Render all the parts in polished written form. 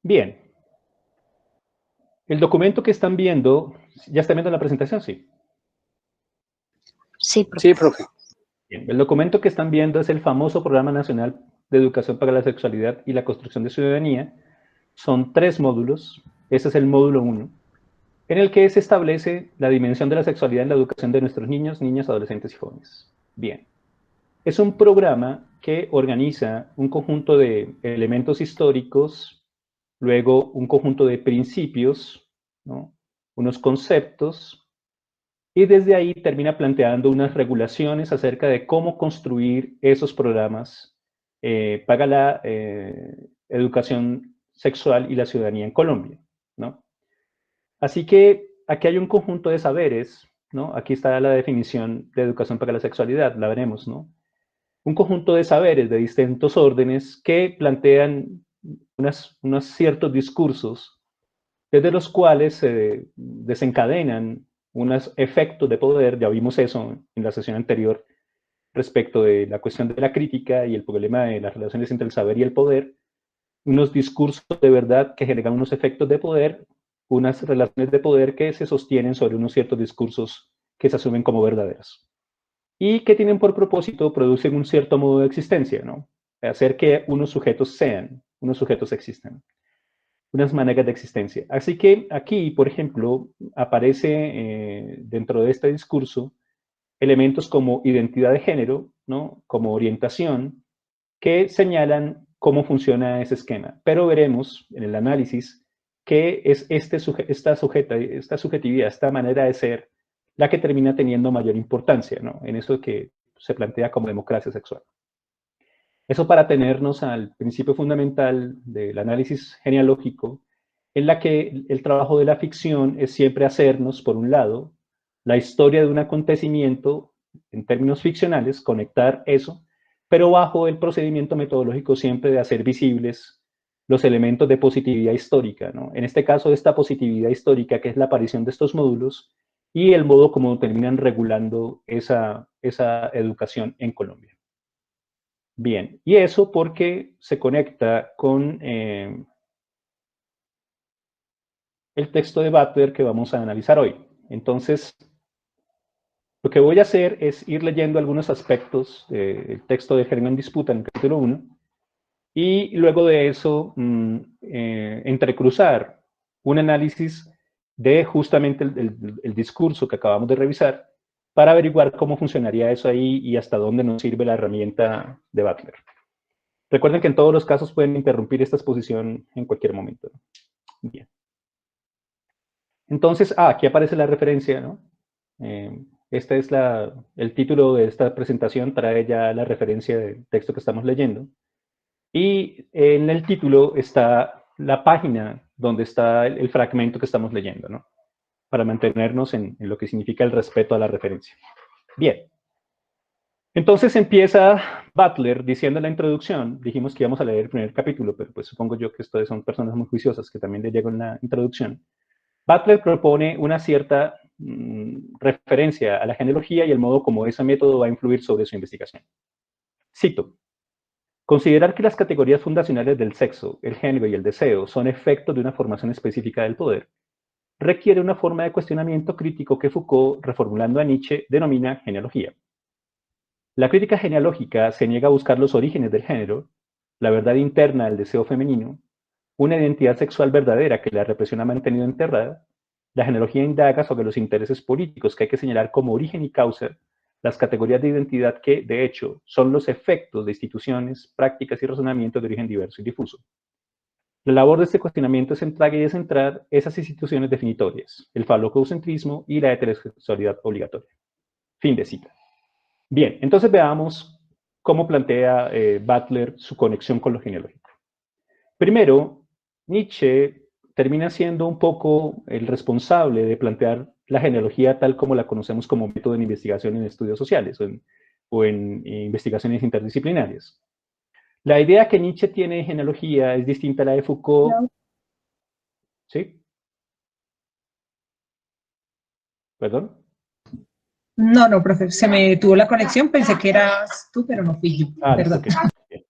Bien. El documento que están viendo, ¿ya están viendo la presentación? Sí. Sí, profe. Sí, profe. Bien. El documento que están viendo es el famoso Programa Nacional de Educación para la Sexualidad y la Construcción de Ciudadanía. Son 3 módulos. Ese es el módulo 1, en el que se establece la dimensión de la sexualidad en la educación de nuestros niños, niñas, adolescentes y jóvenes. Bien. Es un programa que organiza un conjunto de elementos históricos, luego un conjunto de principios, ¿no? Unos conceptos, y desde ahí termina planteando unas regulaciones acerca de cómo construir esos programas para la educación sexual y la ciudadanía en Colombia, ¿no? Así que aquí hay un conjunto de saberes, ¿no? Aquí está la definición de educación para la sexualidad, la veremos, ¿no? Un conjunto de saberes de distintos órdenes que plantean unos ciertos discursos desde los cuales se desencadenan unos efectos de poder. Ya vimos eso en la sesión anterior respecto de la cuestión de la crítica y el problema de las relaciones entre el saber y el poder, unos discursos de verdad que generan unos efectos de poder, unas relaciones de poder que se sostienen sobre unos ciertos discursos que se asumen como verdaderos y que tienen por propósito producir un cierto modo de existencia, ¿no? Hacer que unos sujetos sean, unos sujetos existan, unas maneras de existencia. Así que aquí, por ejemplo, aparece dentro de este discurso elementos como identidad de género, ¿no? Como orientación, que señalan cómo funciona ese esquema. Pero veremos en el análisis que es esta subjetividad, esta manera de ser, la que termina teniendo mayor importancia, ¿no? En eso que se plantea como democracia sexual. Eso para tenernos al principio fundamental del análisis genealógico, en la que el trabajo de la ficción es siempre hacernos, por un lado, la historia de un acontecimiento en términos ficcionales, conectar eso, pero bajo el procedimiento metodológico siempre de hacer visibles los elementos de positividad histórica, ¿no? En este caso, esta positividad histórica, que es la aparición de estos módulos y el modo como terminan regulando esa educación en Colombia. Bien, y eso porque se conecta con el texto de Butler que vamos a analizar hoy. Entonces, lo que voy a hacer es ir leyendo algunos aspectos del texto de Género en Disputa en el capítulo 1, y luego de eso entrecruzar un análisis de justamente el discurso que acabamos de revisar para averiguar cómo funcionaría eso ahí y hasta dónde nos sirve la herramienta de Butler. Recuerden que en todos los casos pueden interrumpir esta exposición en cualquier momento. Bien. Entonces, aquí aparece la referencia, ¿no? Este es el título de esta presentación, trae ya la referencia del texto que estamos leyendo. Y en el título está la página donde está el fragmento que estamos leyendo, ¿no? Para mantenernos en lo que significa el respeto a la referencia. Bien. Entonces empieza Butler diciendo en la introducción, dijimos que íbamos a leer el primer capítulo, pero pues supongo yo que ustedes son personas muy juiciosas que también le llegó en la introducción. Butler propone una cierta referencia a la genealogía y el modo como ese método va a influir sobre su investigación. Cito: considerar que las categorías fundacionales del sexo, el género y el deseo son efectos de una formación específica del poder requiere una forma de cuestionamiento crítico que Foucault, reformulando a Nietzsche, denomina genealogía. La crítica genealógica se niega a buscar los orígenes del género, la verdad interna del deseo femenino, una identidad sexual verdadera que la represión ha mantenido enterrada. La genealogía indaga sobre los intereses políticos que hay que señalar como origen y causa, las categorías de identidad que, de hecho, son los efectos de instituciones, prácticas y razonamientos de origen diverso y difuso. La labor de este cuestionamiento es centrar y descentrar esas instituciones definitorias, el falocentrismo y la heterosexualidad obligatoria. Fin de cita. Bien, entonces veamos cómo plantea Butler su conexión con lo genealógico. Primero, Nietzsche termina siendo un poco el responsable de plantear la genealogía tal como la conocemos como método de investigación en estudios sociales o en investigaciones interdisciplinarias. La idea que Nietzsche tiene de genealogía es distinta a la de Foucault. No. ¿Sí? ¿Perdón? No, profe, se me tuvo la conexión, pensé que eras tú, pero no fui yo. Perdón. Okay.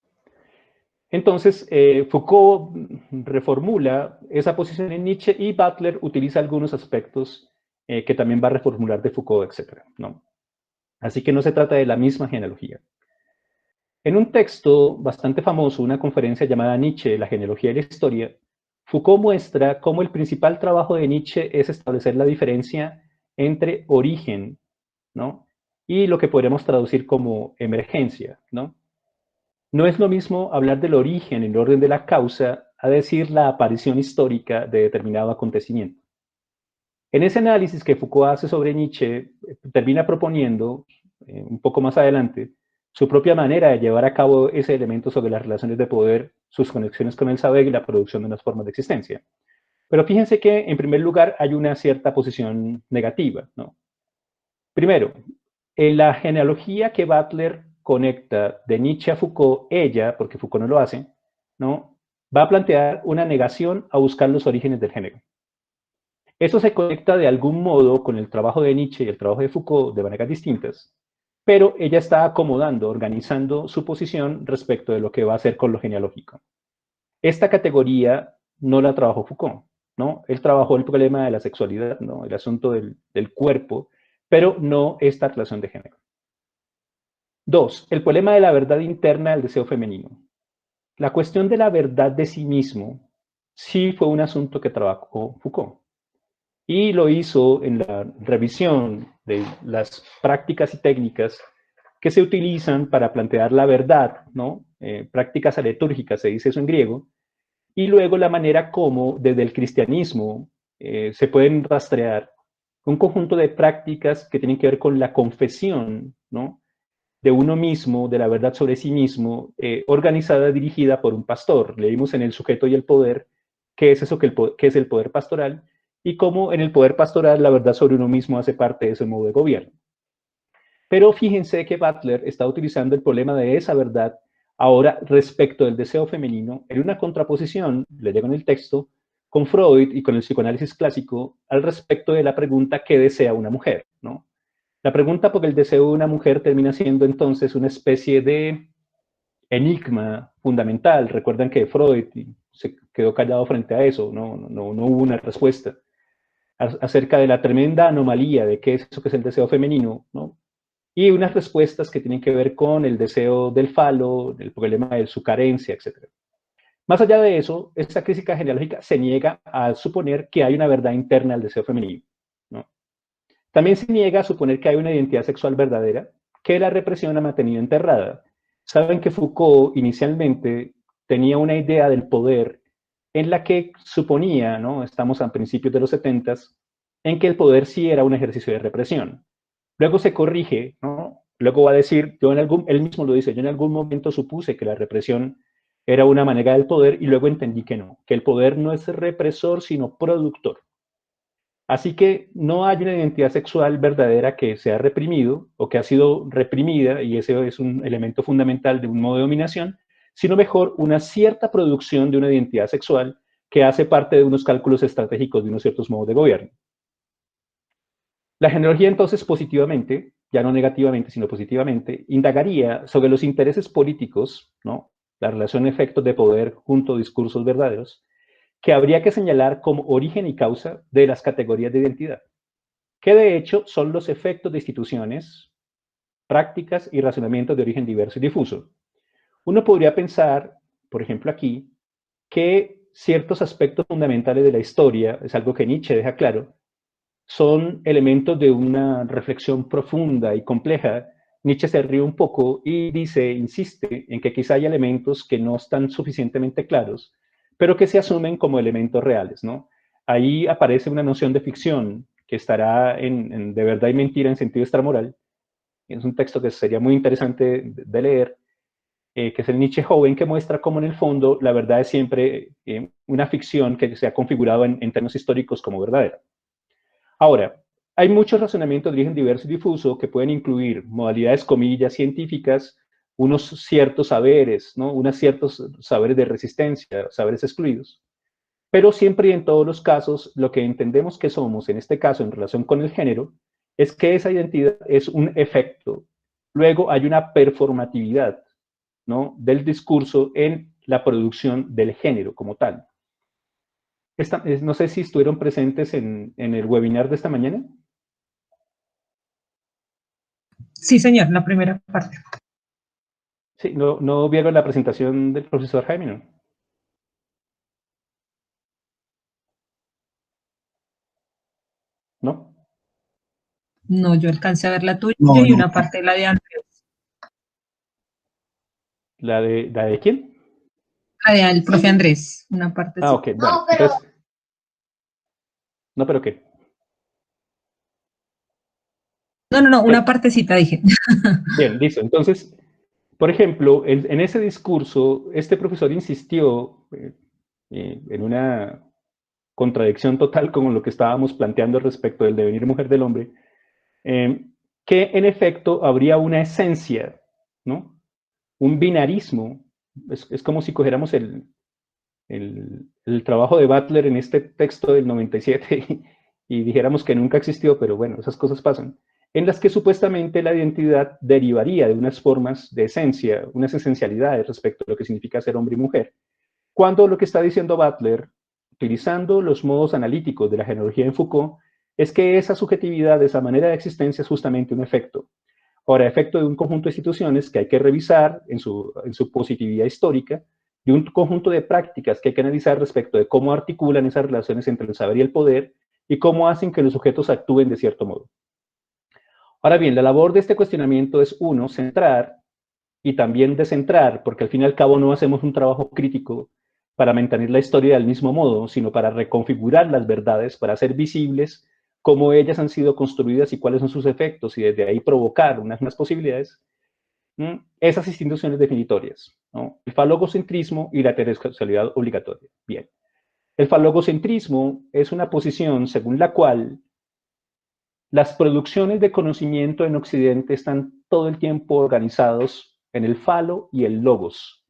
Entonces, Foucault reformula esa posición en Nietzsche y Butler utiliza algunos aspectos que también va a reformular de Foucault, etc., ¿no? Así que no se trata de la misma genealogía. En un texto bastante famoso, una conferencia llamada Nietzsche, la genealogía y la historia, Foucault muestra cómo el principal trabajo de Nietzsche es establecer la diferencia entre origen, ¿no?, y lo que podríamos traducir como emergencia, ¿no? No es lo mismo hablar del origen en el orden de la causa a decir la aparición histórica de determinado acontecimiento. En ese análisis que Foucault hace sobre Nietzsche, termina proponiendo, un poco más adelante, su propia manera de llevar a cabo ese elemento sobre las relaciones de poder, sus conexiones con el saber y la producción de unas formas de existencia. Pero fíjense que, en primer lugar, hay una cierta posición negativa, ¿no? Primero, en la genealogía que Butler conecta de Nietzsche a Foucault, ella, porque Foucault no lo hace, ¿no?, va a plantear una negación a buscar los orígenes del género. Eso se conecta de algún modo con el trabajo de Nietzsche y el trabajo de Foucault de maneras distintas, pero ella está acomodando, organizando su posición respecto de lo que va a hacer con lo genealógico. Esta categoría no la trabajó Foucault, ¿no? Él trabajó el problema de la sexualidad, ¿no?, el asunto del cuerpo, pero no esta relación de género. Dos, el problema de la verdad interna del deseo femenino. La cuestión de la verdad de sí mismo sí fue un asunto que trabajó Foucault. Y lo hizo en la revisión de las prácticas y técnicas que se utilizan para plantear la verdad, ¿no? Prácticas aletúrgicas, se dice eso en griego, y luego la manera como desde el cristianismo se pueden rastrear un conjunto de prácticas que tienen que ver con la confesión, ¿no?, de uno mismo, de la verdad sobre sí mismo, organizada, dirigida por un pastor. Leímos en El sujeto y el poder qué es eso, qué es el poder pastoral, y cómo en el poder pastoral la verdad sobre uno mismo hace parte de ese modo de gobierno. Pero fíjense que Butler está utilizando el problema de esa verdad ahora respecto del deseo femenino en una contraposición, le digo en el texto, con Freud y con el psicoanálisis clásico al respecto de la pregunta ¿qué desea una mujer?, ¿no? La pregunta por el deseo de una mujer termina siendo entonces una especie de enigma fundamental. Recuerdan que Freud se quedó callado frente a eso, no hubo una respuesta acerca de la tremenda anomalía de qué es eso que es el deseo femenino, ¿no? Y unas respuestas que tienen que ver con el deseo del falo, el problema de su carencia, etc. Más allá de eso, esta crítica genealógica se niega a suponer que hay una verdad interna al deseo femenino, ¿no? También se niega a suponer que hay una identidad sexual verdadera que la represión ha mantenido enterrada. Saben que Foucault inicialmente tenía una idea del poder en la que suponía, ¿no?, estamos a principios de los 70s, en que el poder sí era un ejercicio de represión. Luego se corrige, ¿no? Luego va a decir, él mismo lo dice, yo en algún momento supuse que la represión era una manera del poder y luego entendí que no, que el poder no es represor sino productor. Así que no hay una identidad sexual verdadera que se ha reprimido o que ha sido reprimida, y ese es un elemento fundamental de un modo de dominación, sino mejor una cierta producción de una identidad sexual que hace parte de unos cálculos estratégicos de unos ciertos modos de gobierno. La genealogía entonces positivamente, ya no negativamente, sino positivamente, indagaría sobre los intereses políticos, ¿no?, la relación de efectos de poder junto a discursos verdaderos, que habría que señalar como origen y causa de las categorías de identidad, que de hecho son los efectos de instituciones, prácticas y razonamientos de origen diverso y difuso. Uno podría pensar, por ejemplo aquí, que ciertos aspectos fundamentales de la historia, es algo que Nietzsche deja claro, son elementos de una reflexión profunda y compleja. Nietzsche se ríe un poco y dice, insiste en que quizá hay elementos que no están suficientemente claros, pero que se asumen como elementos reales, ¿no? Ahí aparece una noción de ficción que estará en De verdad y mentira en sentido extramoral. Es un texto que sería muy interesante de leer, que es el Nietzsche joven, que muestra cómo en el fondo la verdad es siempre una ficción que se ha configurado en términos históricos como verdadera. Ahora, hay muchos razonamientos de origen diverso y difuso que pueden incluir modalidades, comillas, científicas, unos ciertos saberes, ¿no?, unos ciertos saberes de resistencia, saberes excluidos. Pero siempre y en todos los casos, lo que entendemos que somos, en este caso en relación con el género, es que esa identidad es un efecto. Luego hay una performatividad, ¿no?, del discurso en la producción del género como tal. No sé si estuvieron presentes en el webinar de esta mañana. Sí, señor, la primera parte. Sí, ¿no vieron la presentación del profesor Jaime, no? ¿No? No, yo alcancé a ver la tuya No, y no. una parte de la de Andrés. ¿La de quién? La del profe Andrés, una parte Ah, sí. ok, bueno, entonces... No, pero ¿qué? No, una Bueno, partecita dije. bien, listo. Entonces, por ejemplo, en ese discurso, este profesor insistió en una contradicción total con lo que estábamos planteando respecto del devenir mujer del hombre, que en efecto habría una esencia, ¿no? Un binarismo. Es como si cogiéramos el trabajo de Butler en este texto del 97 y dijéramos que nunca existió, pero bueno, esas cosas pasan, en las que supuestamente la identidad derivaría de unas formas de esencia, unas esencialidades respecto a lo que significa ser hombre y mujer, cuando lo que está diciendo Butler, utilizando los modos analíticos de la genealogía en Foucault, es que esa subjetividad, esa manera de existencia es justamente un efecto. Ahora, efecto de un conjunto de instituciones que hay que revisar en su positividad histórica, y un conjunto de prácticas que hay que analizar respecto de cómo articulan esas relaciones entre el saber y el poder y cómo hacen que los sujetos actúen de cierto modo. Ahora bien, la labor de este cuestionamiento es, uno, centrar y también descentrar, porque al fin y al cabo no hacemos un trabajo crítico para mantener la historia del mismo modo, sino para reconfigurar las verdades, para hacer visibles cómo ellas han sido construidas y cuáles son sus efectos, y desde ahí provocar unas posibilidades, esas instituciones definitorias, ¿no? El falogocentrismo y la heterosexualidad obligatoria. Bien. El falogocentrismo es una posición según la cual las producciones de conocimiento en Occidente están todo el tiempo organizados en el falo y el logos.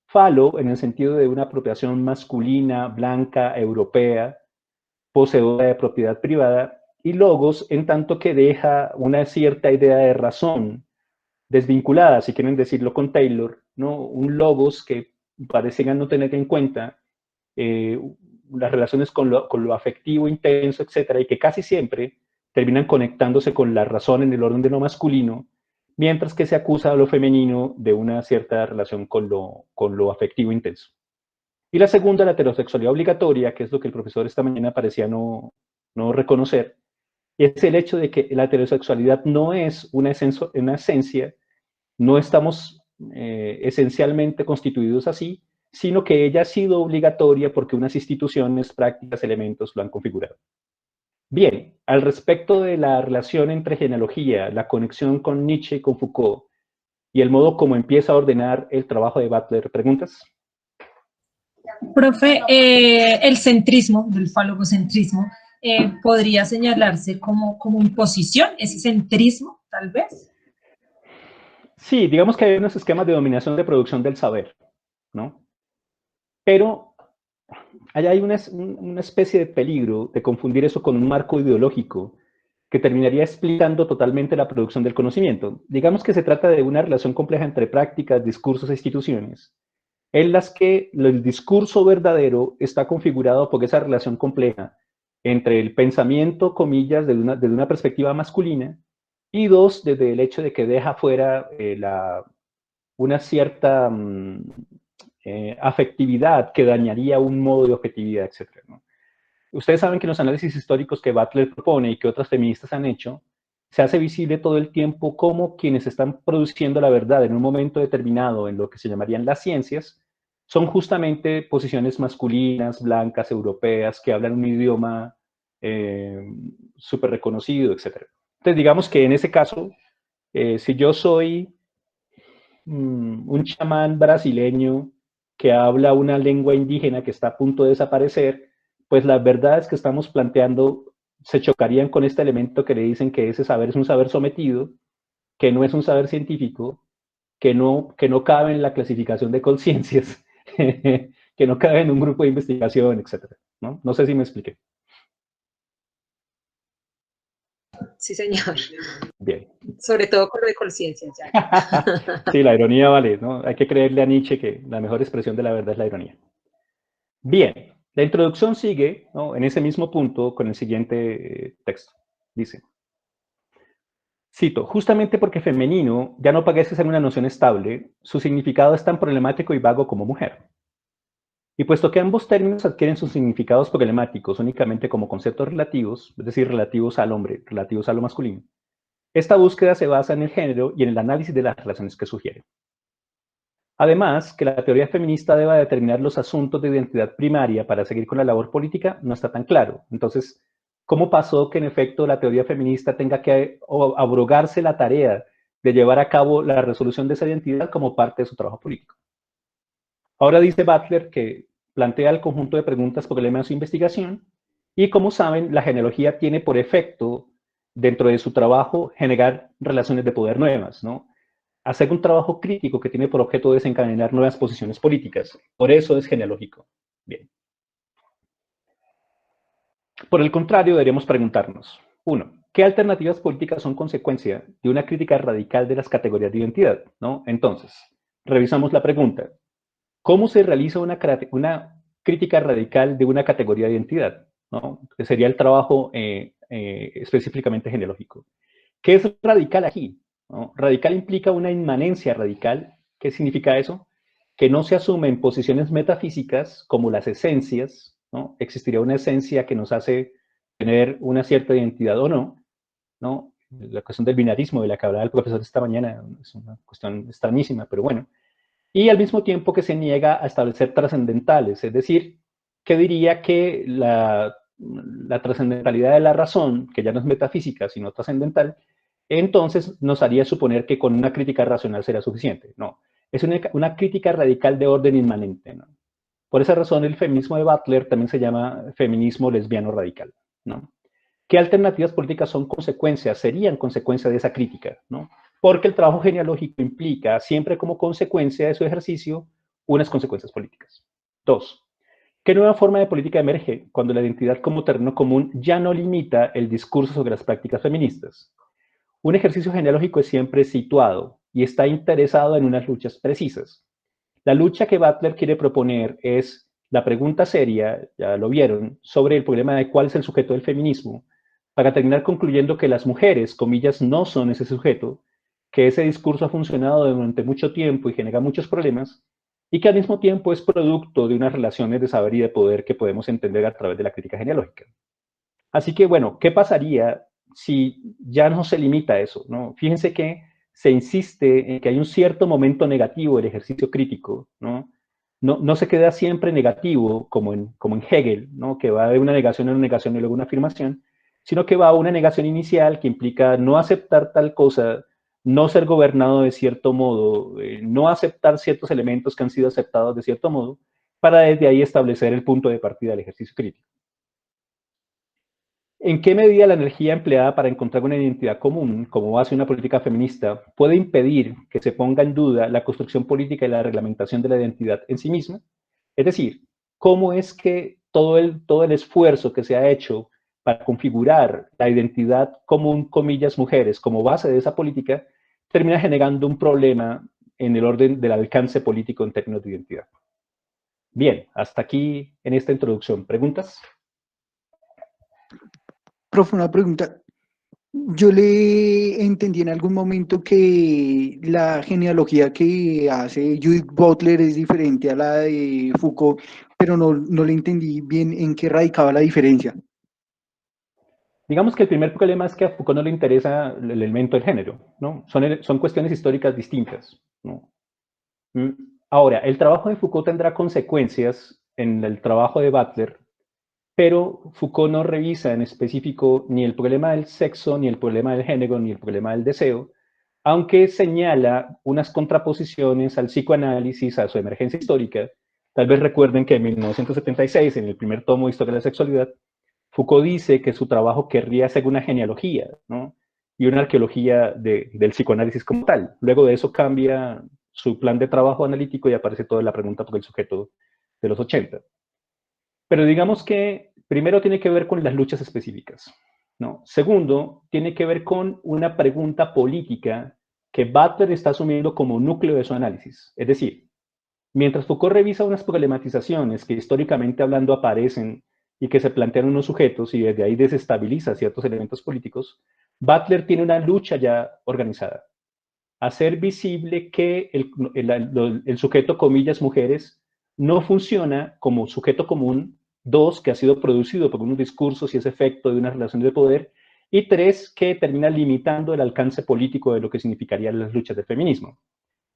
Falo en el sentido de una apropiación masculina, blanca, europea, poseedora de propiedad privada, y logos en tanto que deja una cierta idea de razón, desvinculada, si quieren decirlo con Taylor, ¿no? Un logos que parecen no tener en cuenta las relaciones con lo afectivo intenso, etcétera, y que casi siempre terminan conectándose con la razón en el orden de lo masculino, mientras que se acusa a lo femenino de una cierta relación con lo afectivo intenso. Y la segunda, la heterosexualidad obligatoria, que es lo que el profesor esta mañana parecía no reconocer, y es el hecho de que la heterosexualidad no es una esencia, no estamos esencialmente constituidos así, sino que ella ha sido obligatoria porque unas instituciones, prácticas, elementos lo han configurado. Bien, al respecto de la relación entre genealogía, la conexión con Nietzsche y con Foucault, y el modo como empieza a ordenar el trabajo de Butler, ¿preguntas? Profe, el centrismo, del falogocentrismo, podría señalarse como imposición, ese centrismo, tal vez. Sí, digamos que hay unos esquemas de dominación de producción del saber, ¿no? Pero allá hay una especie de peligro de confundir eso con un marco ideológico que terminaría explicando totalmente la producción del conocimiento. Digamos que se trata de una relación compleja entre prácticas, discursos e instituciones, en las que el discurso verdadero está configurado por esa relación compleja entre el pensamiento, comillas, desde una perspectiva masculina, y dos, desde el hecho de que deja fuera una cierta afectividad que dañaría un modo de objetividad, etc., ¿no? Ustedes saben que en los análisis históricos que Butler propone y que otras feministas han hecho, se hace visible todo el tiempo cómo quienes están produciendo la verdad en un momento determinado en lo que se llamarían las ciencias, son justamente posiciones masculinas, blancas, europeas, que hablan un idioma súper reconocido, etc. Entonces, digamos que en ese caso, si yo soy un chamán brasileño que habla una lengua indígena que está a punto de desaparecer, pues las verdades que estamos planteando se chocarían con este elemento que le dicen que ese saber es un saber sometido, que no es un saber científico, que no cabe en la clasificación de conciencias, que no cabe en un grupo de investigación, etc. No sé si me expliqué. Sí, señor. Bien. Sobre todo con lo de conciencia, ya. Sí, la ironía vale, ¿no? Hay que creerle a Nietzsche que la mejor expresión de la verdad es la ironía. Bien, la introducción sigue, ¿no?, en ese mismo punto con el siguiente texto. Dice, cito, justamente porque femenino ya no parece ser una noción estable, su significado es tan problemático y vago como mujer. Y puesto que ambos términos adquieren sus significados problemáticos únicamente como conceptos relativos, es decir, relativos al hombre, relativos a lo masculino, esta búsqueda se basa en el género y en el análisis de las relaciones que sugiere. Además, que la teoría feminista deba determinar los asuntos de identidad primaria para seguir con la labor política no está tan claro. Entonces, ¿cómo pasó que en efecto la teoría feminista tenga que abrogarse la tarea de llevar a cabo la resolución de esa identidad como parte de su trabajo político? Ahora dice Butler que plantea el conjunto de preguntas problema de su investigación y, como saben, la genealogía tiene por efecto, dentro de su trabajo, generar relaciones de poder nuevas, ¿no? Hacer un trabajo crítico que tiene por objeto desencadenar nuevas posiciones políticas. Por eso es genealógico. Bien. Por el contrario, deberíamos preguntarnos, 1. ¿Qué alternativas políticas son consecuencia de una crítica radical de las categorías de identidad? ¿No? Entonces, revisamos la pregunta. ¿Cómo se realiza una crítica radical de una categoría de identidad? ¿No? Que sería el trabajo específicamente genealógico. ¿Qué es radical aquí? ¿No? Radical implica una inmanencia radical. ¿Qué significa eso? Que no se asumen posiciones metafísicas como las esencias, ¿no? Existiría una esencia que nos hace tener una cierta identidad o no, ¿no? La cuestión del binarismo de la que hablaba el profesor esta mañana es una cuestión extrañísima, pero bueno. Y al mismo tiempo que se niega a establecer trascendentales, es decir, que diría que la trascendentalidad de la razón, que ya no es metafísica, sino trascendental, entonces nos haría suponer que con una crítica racional será suficiente. No, es una crítica radical de orden inmanente, ¿no? Por esa razón, el feminismo de Butler también se llama feminismo lesbiano radical, ¿no? ¿Qué alternativas políticas son consecuencias, serían consecuencia de esa crítica, ¿no? Porque el trabajo genealógico implica siempre como consecuencia de su ejercicio unas consecuencias políticas. 2. ¿Qué nueva forma de política emerge cuando la identidad como terreno común ya no limita el discurso sobre las prácticas feministas? Un ejercicio genealógico es siempre situado y está interesado en unas luchas precisas. La lucha que Butler quiere proponer es la pregunta seria, ya lo vieron, sobre el problema de cuál es el sujeto del feminismo, para terminar concluyendo que las mujeres, comillas, no son ese sujeto, que ese discurso ha funcionado durante mucho tiempo y genera muchos problemas, y que al mismo tiempo es producto de unas relaciones de saber y de poder que podemos entender a través de la crítica genealógica. Así que, bueno, ¿qué pasaría si ya no se limita a eso, ¿no? Fíjense que se insiste en que hay un cierto momento negativo del ejercicio crítico, ¿no? No se queda siempre negativo como en Hegel, ¿no? Que va de una negación a una negación y luego una afirmación, sino que va a una negación inicial que implica no aceptar tal cosa, no ser gobernado de cierto modo, no aceptar ciertos elementos que han sido aceptados de cierto modo, para desde ahí establecer el punto de partida del ejercicio crítico. ¿En qué medida la energía empleada para encontrar una identidad común, como base de una política feminista, puede impedir que se ponga en duda la construcción política y la reglamentación de la identidad en sí misma? Es decir, ¿cómo es que todo el esfuerzo que se ha hecho para configurar la identidad común, comillas, mujeres, como base de esa política, termina generando un problema en el orden del alcance político en términos de identidad? Bien, hasta aquí en esta introducción. ¿Preguntas? Profe, una pregunta. Yo le entendí en algún momento que la genealogía que hace Judith Butler es diferente a la de Foucault, pero no le entendí bien en qué radicaba la diferencia. Digamos que el primer problema es que a Foucault no le interesa el elemento del género, ¿no? Son cuestiones históricas distintas, ¿no? Ahora, el trabajo de Foucault tendrá consecuencias en el trabajo de Butler, pero Foucault no revisa en específico ni el problema del sexo, ni el problema del género, ni el problema del deseo, aunque señala unas contraposiciones al psicoanálisis, a su emergencia histórica. Tal vez recuerden que en 1976, en el primer tomo de Historia de la Sexualidad, Foucault dice que su trabajo querría ser una genealogía, ¿no? Y una arqueología del psicoanálisis como tal. Luego de eso cambia su plan de trabajo analítico y aparece toda la pregunta por el sujeto de los 80. Pero digamos que primero tiene que ver con las luchas específicas. ¿no? Segundo, tiene que ver con una pregunta política que Butler está asumiendo como núcleo de su análisis. Es decir, mientras Foucault revisa unas problematizaciones que históricamente hablando aparecen y que se plantean unos sujetos y desde ahí desestabiliza ciertos elementos políticos, Butler tiene una lucha ya organizada. Hacer visible que el sujeto, comillas, mujeres, no funciona como sujeto común, dos, que ha sido producido por unos discursos y es efecto de una relación de poder, y tres, que termina limitando el alcance político de lo que significarían las luchas del feminismo.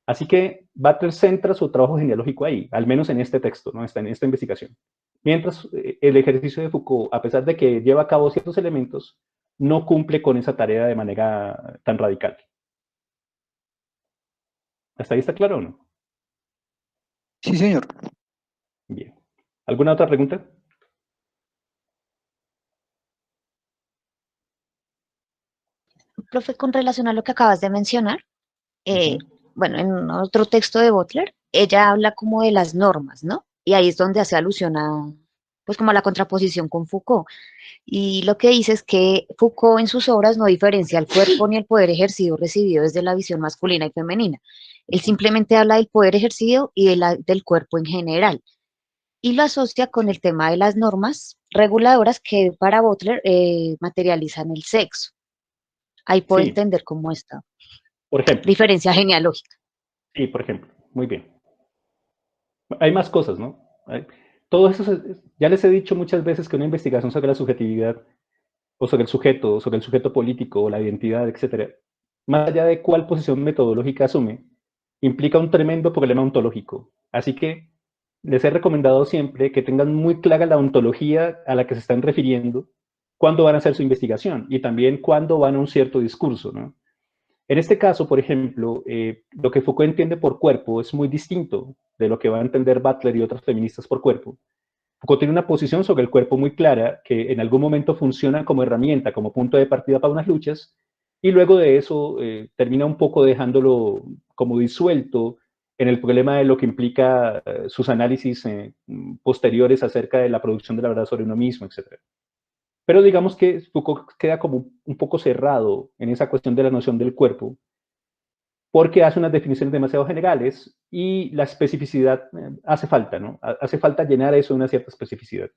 Así que Butler centra su trabajo genealógico ahí, al menos en este texto, ¿no? En esta investigación. Mientras el ejercicio de Foucault, a pesar de que lleva a cabo ciertos elementos, no cumple con esa tarea de manera tan radical. ¿Hasta ahí está claro o no? Sí, señor. Bien. ¿Alguna otra pregunta? Profe, con relación a lo que acabas de mencionar, bueno, en otro texto de Butler, ella habla como de las normas, ¿no? Y ahí es donde hace alusión a, pues como a la contraposición con Foucault. Y lo que dice es que Foucault en sus obras no diferencia el cuerpo ni el poder ejercido o recibido desde la visión masculina y femenina. Él simplemente habla del poder ejercido y del cuerpo en general. Y lo asocia con el tema de las normas reguladoras que para Butler materializan el sexo. Ahí puedo Sí, entender cómo está por ejemplo. diferencia genealógica. Sí, por ejemplo. Muy bien. Hay más cosas, ¿no? Todo eso, ya les he dicho muchas veces que una investigación sobre la subjetividad o sobre el sujeto político o la identidad, etcétera, más allá de cuál posición metodológica asume, implica un tremendo problema ontológico. Así que les he recomendado siempre que tengan muy clara la ontología a la que se están refiriendo cuando van a hacer su investigación y también cuando van a un cierto discurso, ¿no? En este caso, por ejemplo, lo que Foucault entiende por cuerpo es muy distinto de lo que va a entender Butler y otras feministas por cuerpo. Foucault tiene una posición sobre el cuerpo muy clara, que en algún momento funciona como herramienta, como punto de partida para unas luchas, y luego de eso termina un poco dejándolo como disuelto en el problema de lo que implica sus análisis posteriores acerca de la producción de la verdad sobre uno mismo, etc. Pero digamos que Foucault queda como un poco cerrado en esa cuestión de la noción del cuerpo, porque hace unas definiciones demasiado generales y la especificidad hace falta, ¿no? Hace falta llenar eso de una cierta especificidad.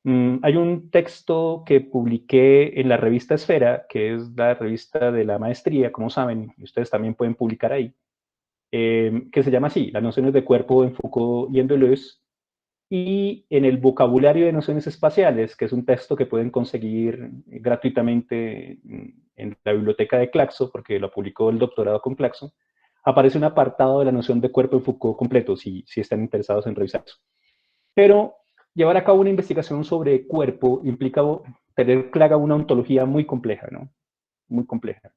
Hay un texto que publiqué en la revista Esfera, que es la revista de la maestría, como saben, y ustedes también pueden publicar ahí, que se llama así, Las nociones de cuerpo en Foucault y en Deleuze, y en el vocabulario de nociones espaciales, que es un texto que pueden conseguir gratuitamente en la biblioteca de Claxo, porque lo publicó el doctorado con Claxo, aparece un apartado de la noción de cuerpo en Foucault completo, si están interesados en revisar eso. Pero llevar a cabo una investigación sobre cuerpo implica tener clara una ontología muy compleja, ¿no? Muy compleja.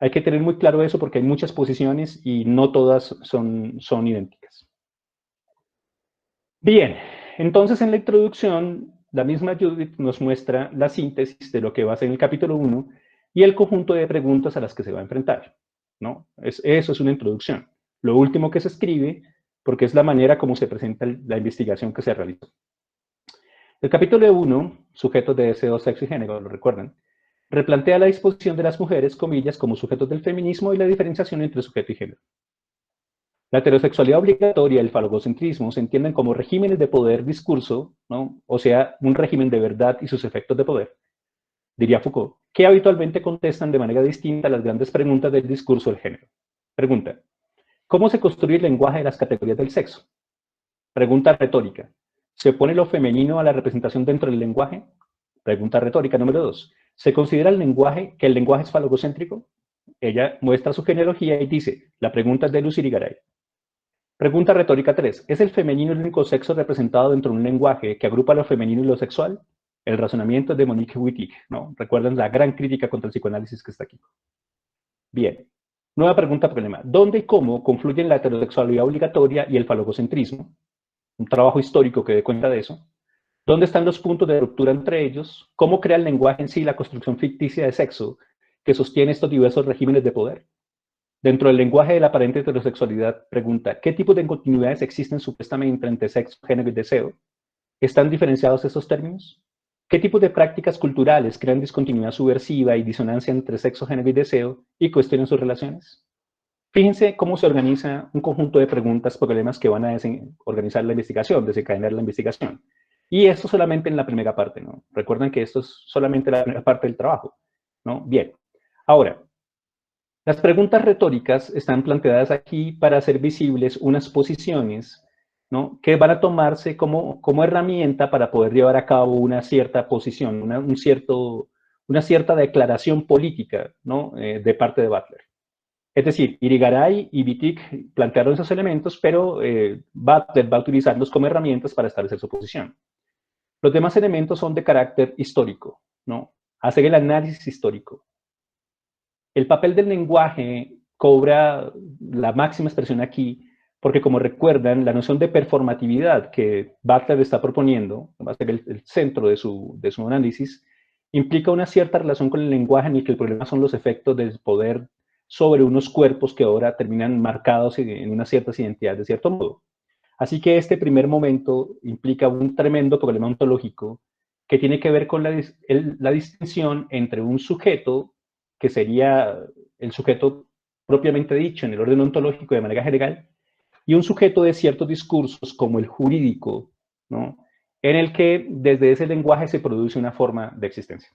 Hay que tener muy claro eso porque hay muchas posiciones y no todas son idénticas. Bien, entonces en la introducción, la misma Judith nos muestra la síntesis de lo que va a ser el capítulo 1 y el conjunto de preguntas a las que se va a enfrentar, ¿no? Eso es una introducción. Lo último que se escribe, porque es la manera como se presenta la investigación que se realizó. El capítulo 1, sujetos de deseo, sexo y género, lo recuerdan, replantea la disposición de las mujeres, comillas, como sujetos del feminismo y la diferenciación entre sujeto y género. La heterosexualidad obligatoria y el falogocentrismo se entienden como regímenes de poder discurso, ¿no? O sea, un régimen de verdad y sus efectos de poder, diría Foucault, que habitualmente contestan de manera distinta a las grandes preguntas del discurso del género. Pregunta, ¿cómo se construye el lenguaje de las categorías del sexo? Pregunta retórica, ¿se opone lo femenino a la representación dentro del lenguaje? Pregunta retórica número 2, ¿se considera que el lenguaje es falogocéntrico? Ella muestra su genealogía y dice, la pregunta es de Lucy Irigaray. Pregunta retórica 3. ¿Es el femenino el único sexo representado dentro de un lenguaje que agrupa lo femenino y lo sexual? El razonamiento de Monique Wittig, ¿no? Recuerden la gran crítica contra el psicoanálisis que está aquí. Bien. Nueva pregunta problema. ¿Dónde y cómo confluyen la heterosexualidad obligatoria y el falococentrismo? Un trabajo histórico que dé cuenta de eso. ¿Dónde están los puntos de ruptura entre ellos? ¿Cómo crea el lenguaje en sí la construcción ficticia de sexo que sostiene estos diversos regímenes de poder? Dentro del lenguaje de la aparente heterosexualidad, pregunta, ¿qué tipos de continuidades existen supuestamente entre sexo, género y deseo? ¿Están diferenciados estos términos? ¿Qué tipos de prácticas culturales crean discontinuidad subversiva y disonancia entre sexo, género y deseo y cuestionan sus relaciones? Fíjense cómo se organiza un conjunto de preguntas, problemas que van a organizar la investigación, desencadenar la investigación. Y esto solamente en la primera parte, ¿no? Recuerden que esto es solamente la primera parte del trabajo, ¿no? Bien. Ahora, las preguntas retóricas están planteadas aquí para hacer visibles unas posiciones, ¿no?, que van a tomarse como herramienta para poder llevar a cabo una cierta posición, una cierta declaración política, ¿no?, de parte de Butler. Es decir, Irigaray y Wittig plantearon esos elementos, pero Butler va a utilizarlos como herramientas para establecer su posición. Los demás elementos son de carácter histórico, ¿no? Hacer el análisis histórico. El papel del lenguaje cobra la máxima expresión aquí, porque como recuerdan, la noción de performatividad que Butler está proponiendo, va a ser el centro de su análisis, implica una cierta relación con el lenguaje en el que el problema son los efectos del poder sobre unos cuerpos que ahora terminan marcados en unas ciertas identidades de cierto modo. Así que este primer momento implica un tremendo problema ontológico que tiene que ver con la distinción entre un sujeto, que sería el sujeto propiamente dicho en el orden ontológico de manera general, y un sujeto de ciertos discursos como el jurídico, ¿no?, en el que desde ese lenguaje se produce una forma de existencia.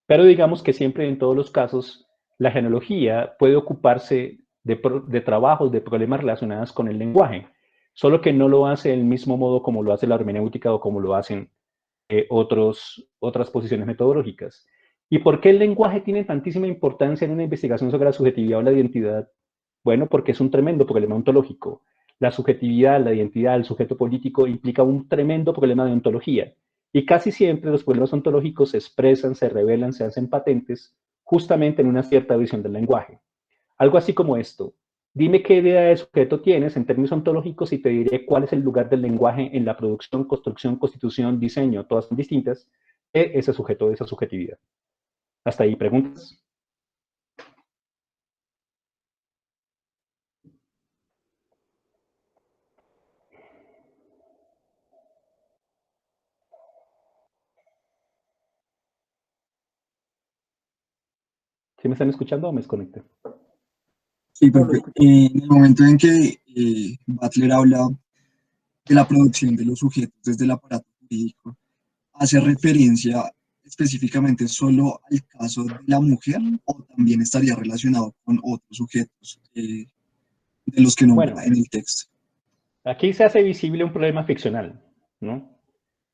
Pero digamos que siempre en todos los casos la genealogía puede ocuparse de trabajos, de problemas relacionados con el lenguaje, solo que no lo hace del mismo modo como lo hace la hermenéutica o como lo hacen otras posiciones metodológicas. ¿Y por qué el lenguaje tiene tantísima importancia en una investigación sobre la subjetividad o la identidad? Bueno, porque es un tremendo problema ontológico. La subjetividad, la identidad, el sujeto político implica un tremendo problema de ontología. Y casi siempre los problemas ontológicos se expresan, se revelan, se hacen patentes justamente en una cierta visión del lenguaje. Algo así como esto. Dime qué idea de sujeto tienes en términos ontológicos y te diré cuál es el lugar del lenguaje en la producción, construcción, constitución, diseño, todas son distintas, de ese sujeto, de esa subjetividad. Hasta ahí, ¿preguntas? ¿Sí me están escuchando o me desconecté? Sí, perfecto. En el momento en que Butler habla de la producción de los sujetos desde el aparato jurídico, ¿hace referencia específicamente solo al caso de la mujer o también estaría relacionado con otros sujetos de los que nombra Bueno, en el texto? aquí se hace visible un problema ficcional, ¿no?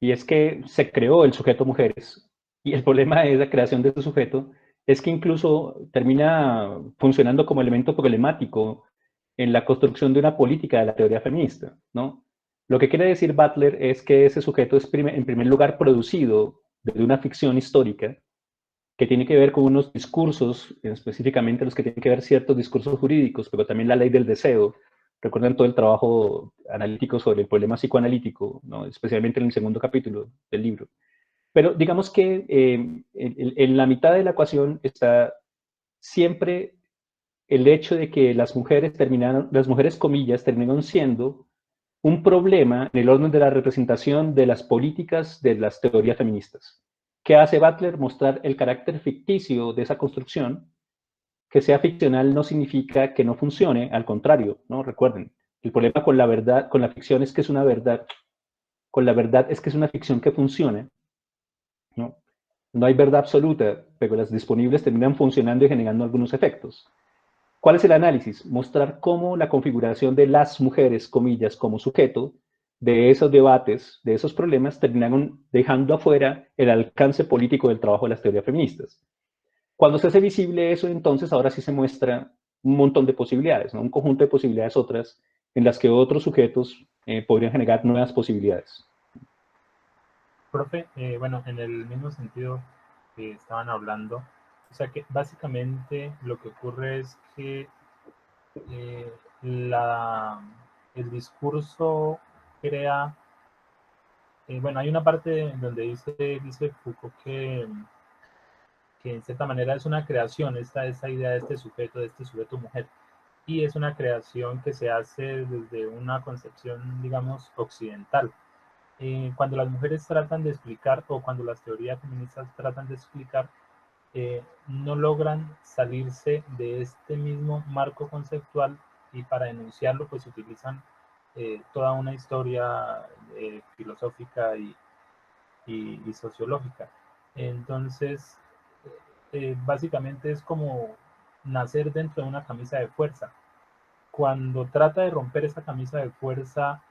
Y es que se creó el sujeto mujeres. Y el problema de la creación de este sujeto es que incluso termina funcionando como elemento problemático en la construcción de una política de la teoría feminista, ¿no? Lo que quiere decir Butler es que ese sujeto es en primer lugar producido desde una ficción histórica que tiene que ver con unos discursos, específicamente los que tienen que ver ciertos discursos jurídicos, pero también la ley del deseo. Recuerden todo el trabajo analítico sobre el problema psicoanalítico, ¿no?, especialmente en el segundo capítulo del libro. Pero digamos que en la mitad de la ecuación está siempre el hecho de que las mujeres comillas, terminaron siendo un problema en el orden de la representación de las políticas de las teorías feministas. ¿Qué hace Butler? Mostrar el carácter ficticio de esa construcción. Que sea ficcional no significa que no funcione, al contrario, ¿no? Recuerden, el problema con la verdad, con la ficción es que es una verdad, con la verdad es que es una ficción que funciona, ¿no? No hay verdad absoluta, pero las disponibles terminan funcionando y generando algunos efectos. ¿Cuál es el análisis? Mostrar cómo la configuración de las mujeres, comillas, como sujeto de esos debates, de esos problemas, terminaron dejando afuera el alcance político del trabajo de las teorías feministas. Cuando se hace visible eso, entonces ahora sí se muestra un montón de posibilidades, ¿no? Un conjunto de posibilidades otras en las que otros sujetos podrían generar nuevas posibilidades. Profe, bueno, en el mismo sentido que estaban hablando, o sea que básicamente lo que ocurre es que el discurso crea, bueno, hay una parte donde dice Foucault que en cierta manera es una creación, esta idea de este sujeto mujer, y es una creación que se hace desde una concepción, digamos, occidental. cuando las mujeres tratan de explicar, o cuando las teorías feministas tratan de explicar, no logran salirse de este mismo marco conceptual, y para enunciarlo pues utilizan toda una historia filosófica y sociológica. Entonces, básicamente es como nacer dentro de una camisa de fuerza. Cuando trata de romper esa camisa de fuerza,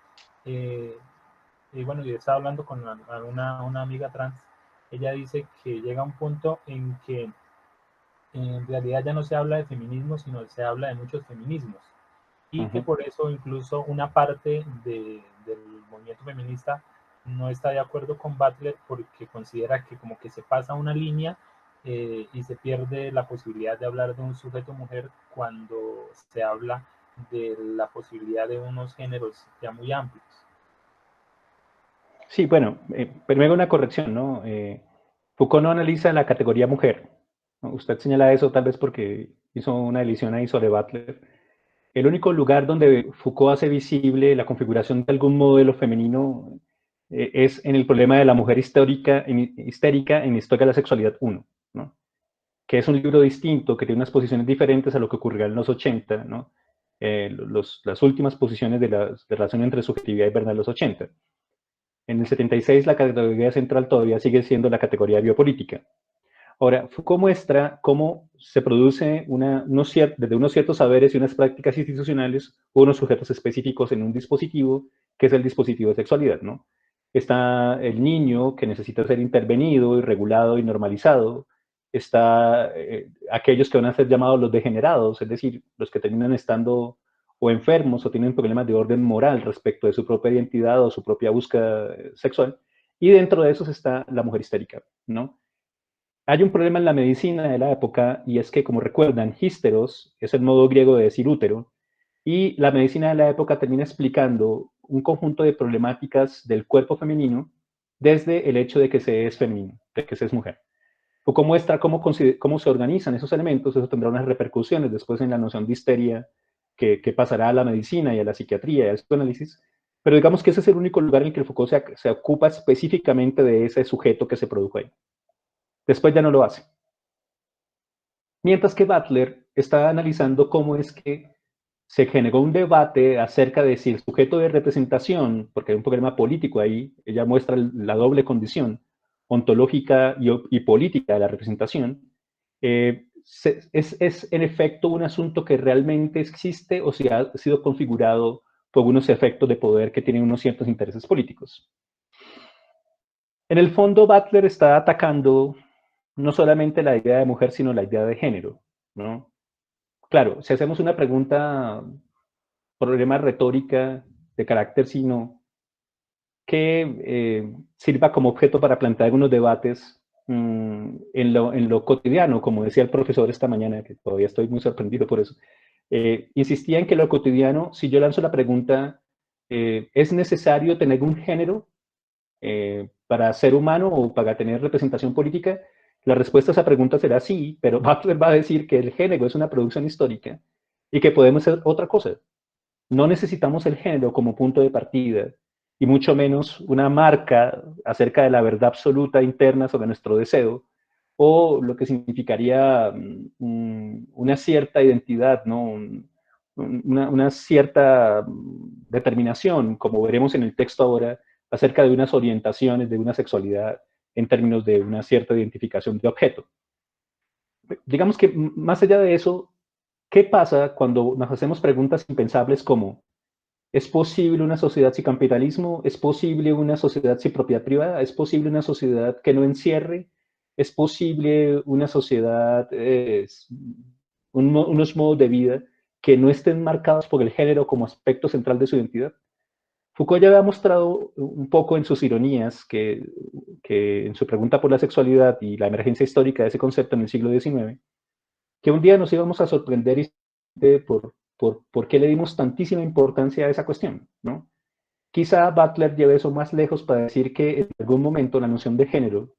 y bueno, yo estaba hablando con una amiga trans, ella dice que llega un punto en que en realidad ya no se habla de feminismo, sino se habla de muchos feminismos, y que por eso incluso una parte del movimiento feminista no está de acuerdo con Butler, porque considera que como que se pasa una línea y se pierde la posibilidad de hablar de un sujeto mujer cuando se habla de la posibilidad de unos géneros ya muy amplios. Sí, bueno, primero una corrección, ¿no? Foucault no analiza la categoría mujer, ¿no? Usted señala eso tal vez porque hizo una edición ahí sobre Butler. El único lugar donde Foucault hace visible la configuración de algún modelo femenino es en el problema de la mujer histérica en Historia de la Sexualidad 1, ¿no? Que es un libro distinto, que tiene unas posiciones diferentes a lo que ocurrirá en los 80, ¿no? Las últimas posiciones de la relación entre subjetividad y verdad en los 80. En el 76 la categoría central todavía sigue siendo la categoría biopolítica. Ahora, Foucault muestra cómo se produce desde unos ciertos saberes y unas prácticas institucionales unos sujetos específicos en un dispositivo, que es el dispositivo de sexualidad, ¿no? Está el niño que necesita ser intervenido y regulado y normalizado. Está aquellos que van a ser llamados los degenerados, es decir, los que terminan estando o enfermos o tienen problemas de orden moral respecto de su propia identidad o su propia búsqueda sexual. Y dentro de esos está la mujer histérica, ¿no? Hay un problema en la medicina de la época, y es que, como recuerdan, hísteros es el modo griego de decir útero, y la medicina de la época termina explicando un conjunto de problemáticas del cuerpo femenino desde el hecho de que se es femenino, de que se es mujer. Foucault muestra cómo se organizan esos elementos. Eso tendrá unas repercusiones después en la noción de histeria que pasará a la medicina y a la psiquiatría y al psicoanálisis, pero digamos que ese es el único lugar en el que Foucault se ocupa específicamente de ese sujeto que se produjo ahí. Después ya no lo hace. Mientras que Butler está analizando cómo es que se generó un debate acerca de si el sujeto de representación, porque hay un problema político ahí, ella muestra la doble condición ontológica y política de la representación, es en efecto un asunto que realmente existe o si ha sido configurado por unos efectos de poder que tienen unos ciertos intereses políticos. En el fondo, Butler está atacando no solamente la idea de mujer, sino la idea de género, ¿no? Claro, si hacemos una pregunta, problema retórica de carácter sino que sirva como objeto para plantear algunos debates en lo cotidiano, como decía el profesor esta mañana, que todavía estoy muy sorprendido por eso. Insistía en que lo cotidiano, si yo lanzo la pregunta, ¿es necesario tener un género para ser humano o para tener representación política? La respuesta a esa pregunta será sí, pero Butler va a decir que el género es una producción histórica y que podemos ser otra cosa. No necesitamos el género como punto de partida, y mucho menos una marca acerca de la verdad absoluta interna sobre nuestro deseo, o lo que significaría una cierta identidad, ¿no? Una cierta determinación, como veremos en el texto ahora, acerca de unas orientaciones, de una sexualidad en términos de una cierta identificación de objeto. Digamos que más allá de eso, ¿qué pasa cuando nos hacemos preguntas impensables como ¿es posible una sociedad sin capitalismo? ¿Es posible una sociedad sin propiedad privada? ¿Es posible una sociedad que no encierre? ¿Es posible una sociedad, unos modos de vida que no estén marcados por el género como aspecto central de su identidad? Foucault ya había mostrado un poco en sus ironías que en su pregunta por la sexualidad y la emergencia histórica de ese concepto en el siglo XIX, que un día nos íbamos a sorprender por qué le dimos tantísima importancia a esa cuestión, ¿no? Quizá Butler lleve eso más lejos para decir que en algún momento la noción de género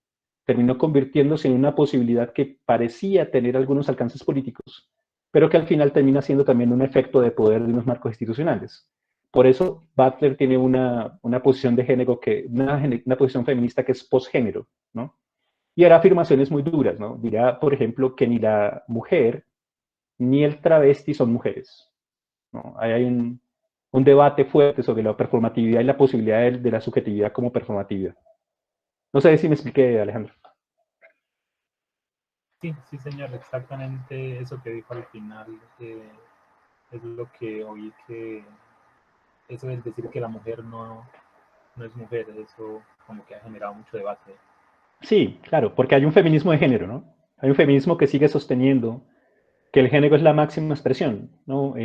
terminó convirtiéndose en una posibilidad que parecía tener algunos alcances políticos, pero que al final termina siendo también un efecto de poder de unos marcos institucionales. Por eso Butler tiene una posición de género, una posición feminista que es posgénero, ¿no? Y hará afirmaciones muy duras, ¿no? Dirá, por ejemplo, que ni la mujer ni el travesti son mujeres, ¿no? Ahí hay un debate fuerte sobre la performatividad y la posibilidad de la subjetividad como performatividad. No sé si me expliqué, Alejandro. Sí, sí, señor, exactamente eso que dijo al final es lo que oí, que eso es decir que la mujer no es mujer, eso como que ha generado mucho debate. Sí, claro, porque hay un feminismo de género, ¿no? Hay un feminismo que sigue sosteniendo que el género es la máxima expresión, ¿no?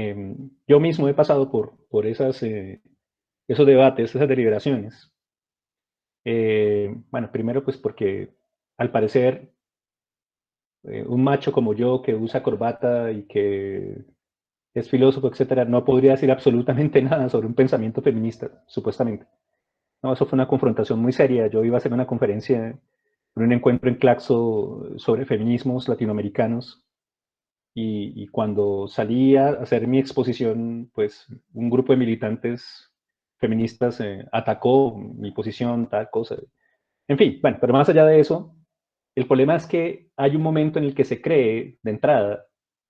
Yo mismo he pasado por esos debates, esas deliberaciones. Bueno, primero pues porque al parecer un macho como yo que usa corbata y que es filósofo, etcétera, no podría decir absolutamente nada sobre un pensamiento feminista, supuestamente. No, eso fue una confrontación muy seria. Yo iba a hacer una conferencia en un encuentro en Claxo sobre feminismos latinoamericanos y cuando salí a hacer mi exposición, pues un grupo de militantes feministas atacó mi posición, tal cosa. En fin, bueno, pero más allá de eso, el problema es que hay un momento en el que se cree, de entrada,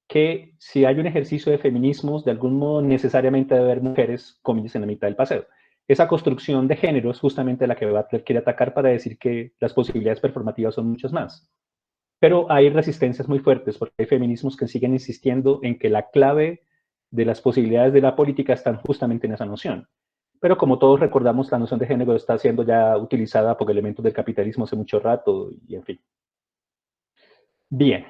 que si hay un ejercicio de feminismos, de algún modo necesariamente debe haber mujeres, comillas, en la mitad del paseo. Esa construcción de género es justamente la que Butler quiere atacar para decir que las posibilidades performativas son muchas más. Pero hay resistencias muy fuertes porque hay feminismos que siguen insistiendo en que la clave de las posibilidades de la política están justamente en esa noción. Pero como todos recordamos, la noción de género está siendo ya utilizada por elementos del capitalismo hace mucho rato y en fin. Bien,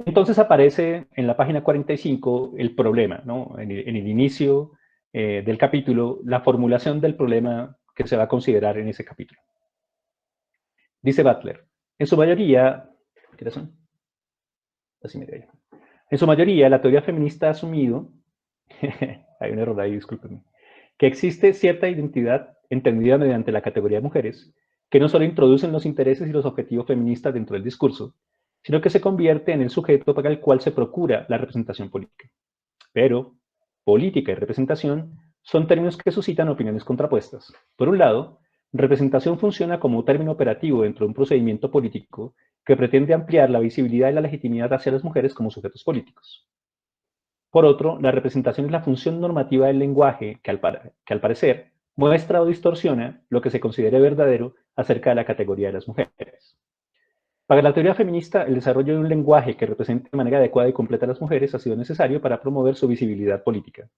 entonces aparece en la página 45 el problema, ¿no? En el inicio del capítulo, la formulación del problema que se va a considerar en ese capítulo. Dice Butler, en su mayoría, ¿qué son? Así me digo. En su mayoría, la teoría feminista ha asumido, hay un error ahí, discúlpenme, que existe cierta identidad entendida mediante la categoría de mujeres, que no solo introducen los intereses y los objetivos feministas dentro del discurso, sino que se convierte en el sujeto para el cual se procura la representación política. Pero política y representación son términos que suscitan opiniones contrapuestas. Por un lado, representación funciona como término operativo dentro de un procedimiento político que pretende ampliar la visibilidad y la legitimidad hacia las mujeres como sujetos políticos. Por otro, la representación es la función normativa del lenguaje que al parecer muestra o distorsiona lo que se considere verdadero acerca de la categoría de las mujeres. Para la teoría feminista, el desarrollo de un lenguaje que represente de manera adecuada y completa a las mujeres ha sido necesario para promover su visibilidad política.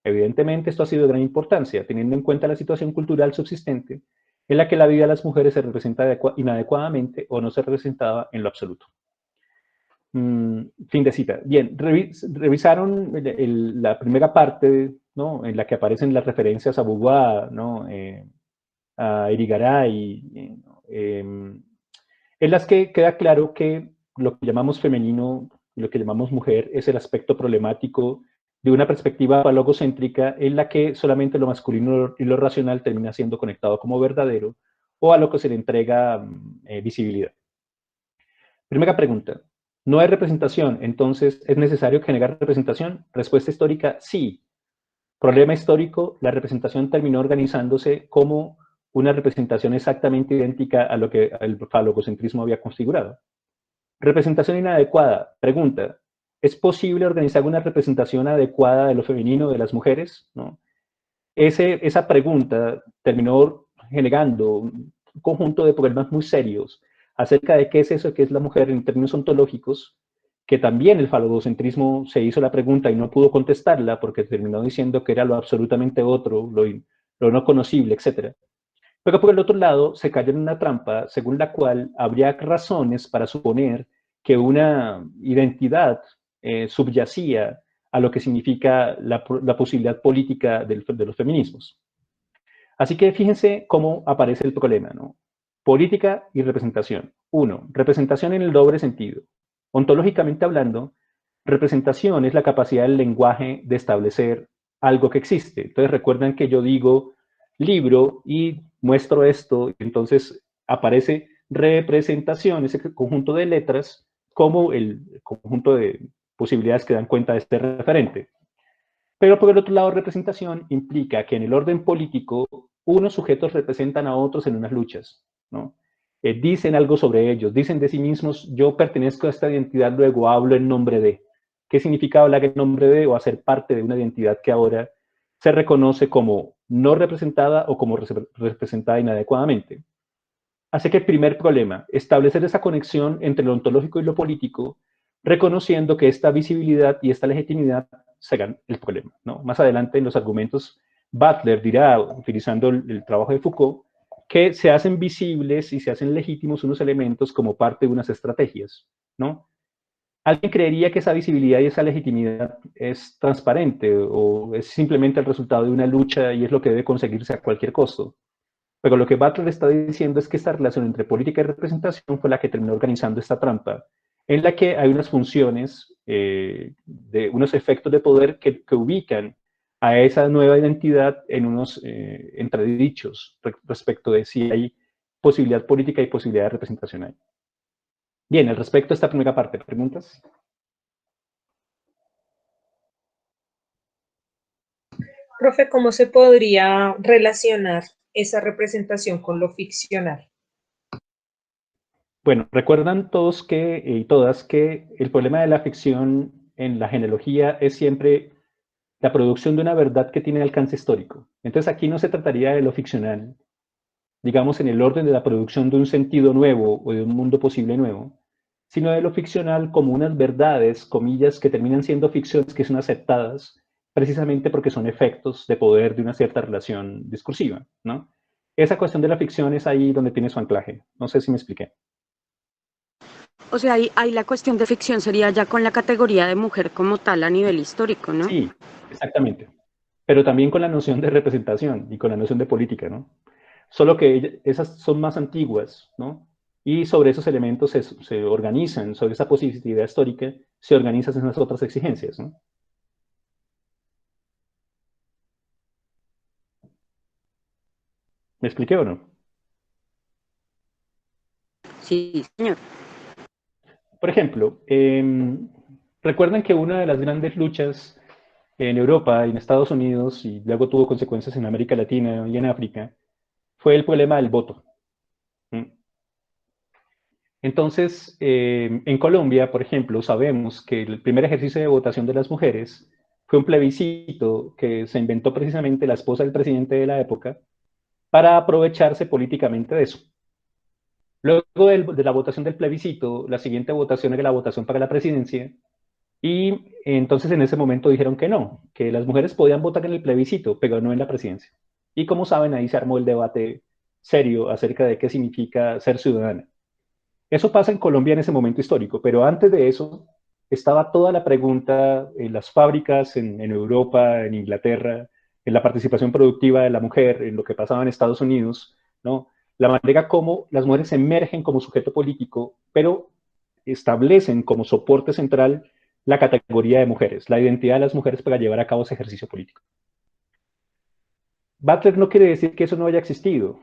Evidentemente, esto ha sido de gran importancia, teniendo en cuenta la situación cultural subsistente en la que la vida de las mujeres se representa inadecuadamente o no se representaba en lo absoluto. Fin de cita. Bien, revisaron la primera parte, ¿no? En la que aparecen las referencias a Beauvoir, ¿no? A Irigaray, en las que queda claro que lo que llamamos femenino y lo que llamamos mujer es el aspecto problemático de una perspectiva falogocéntrica en la que solamente lo masculino y lo racional termina siendo conectado como verdadero o a lo que se le entrega visibilidad. Primera pregunta. ¿No hay representación? Entonces, ¿es necesario generar representación? Respuesta histórica, sí. Problema histórico, la representación terminó organizándose como una representación exactamente idéntica a lo que el falococentrismo había configurado. Representación inadecuada. Pregunta, ¿es posible organizar una representación adecuada de lo femenino de las mujeres? ¿No? Esa pregunta terminó generando un conjunto de problemas muy serios acerca de qué es eso que es la mujer en términos ontológicos, que también el falocentrismo se hizo la pregunta y no pudo contestarla porque terminó diciendo que era lo absolutamente otro, lo no conocible, etc. Pero por el otro lado, se cayó en una trampa según la cual habría razones para suponer que una identidad subyacía a lo que significa la posibilidad política de los feminismos. Así que fíjense cómo aparece el problema, ¿no? Política y representación. Uno, representación en el doble sentido. Ontológicamente hablando, representación es la capacidad del lenguaje de establecer algo que existe. Entonces recuerdan que yo digo libro y muestro esto, y entonces aparece representación, ese conjunto de letras, como el conjunto de posibilidades que dan cuenta de este referente. Pero por el otro lado, representación implica que en el orden político, unos sujetos representan a otros en unas luchas, ¿no? Dicen algo sobre ellos, dicen de sí mismos, yo pertenezco a esta identidad, luego hablo en nombre de. ¿Qué significa hablar en nombre de o hacer parte de una identidad que ahora se reconoce como no representada o como representada inadecuadamente? Así que el primer problema, establecer esa conexión entre lo ontológico y lo político, reconociendo que esta visibilidad y esta legitimidad serán el problema, ¿no? Más adelante en los argumentos, Butler dirá, utilizando el trabajo de Foucault, que se hacen visibles y se hacen legítimos unos elementos como parte de unas estrategias, ¿no? ¿Alguien creería que esa visibilidad y esa legitimidad es transparente o es simplemente el resultado de una lucha y es lo que debe conseguirse a cualquier costo? Pero lo que Butler está diciendo es que esta relación entre política y representación fue la que terminó organizando esta trampa, en la que hay unas funciones, de unos efectos de poder que ubican a esa nueva identidad en unos entredichos respecto de si hay posibilidad política y posibilidad de representación ahí. Bien, al respecto a esta primera parte, ¿preguntas? Profe, ¿cómo se podría relacionar esa representación con lo ficcional? Bueno, recuerdan todos y todas que el problema de la ficción en la genealogía es siempre la producción de una verdad que tiene alcance histórico. Entonces aquí no se trataría de lo ficcional, digamos en el orden de la producción de un sentido nuevo o de un mundo posible nuevo, sino de lo ficcional como unas verdades, comillas, que terminan siendo ficciones que son aceptadas precisamente porque son efectos de poder de una cierta relación discursiva, ¿no? Esa cuestión de la ficción es ahí donde tiene su anclaje. No sé si me expliqué. O sea, ahí la cuestión de ficción sería ya con la categoría de mujer como tal a nivel histórico, ¿no? Sí, exactamente. Pero también con la noción de representación y con la noción de política, ¿no? Solo que esas son más antiguas, ¿no? Y sobre esos elementos se organizan, sobre esa positividad histórica, se organizan esas otras exigencias, ¿no? ¿Me expliqué o no? Sí, señor. Por ejemplo, recuerdan que una de las grandes luchas en Europa y en Estados Unidos, y luego tuvo consecuencias en América Latina y en África, fue el problema del voto. ¿Mm? Entonces, en Colombia, por ejemplo, sabemos que el primer ejercicio de votación de las mujeres fue un plebiscito que se inventó precisamente la esposa del presidente de la época para aprovecharse políticamente de eso. Luego de la votación del plebiscito, la siguiente votación era la votación para la presidencia, y entonces en ese momento dijeron que no, que las mujeres podían votar en el plebiscito, pero no en la presidencia. Y como saben, ahí se armó el debate serio acerca de qué significa ser ciudadana. Eso pasa en Colombia en ese momento histórico, pero antes de eso estaba toda la pregunta en las fábricas, en Europa, en Inglaterra, en la participación productiva de la mujer, en lo que pasaba en Estados Unidos, ¿no? La manera como las mujeres emergen como sujeto político, pero establecen como soporte central la categoría de mujeres, la identidad de las mujeres para llevar a cabo ese ejercicio político. Butler no quiere decir que eso no haya existido,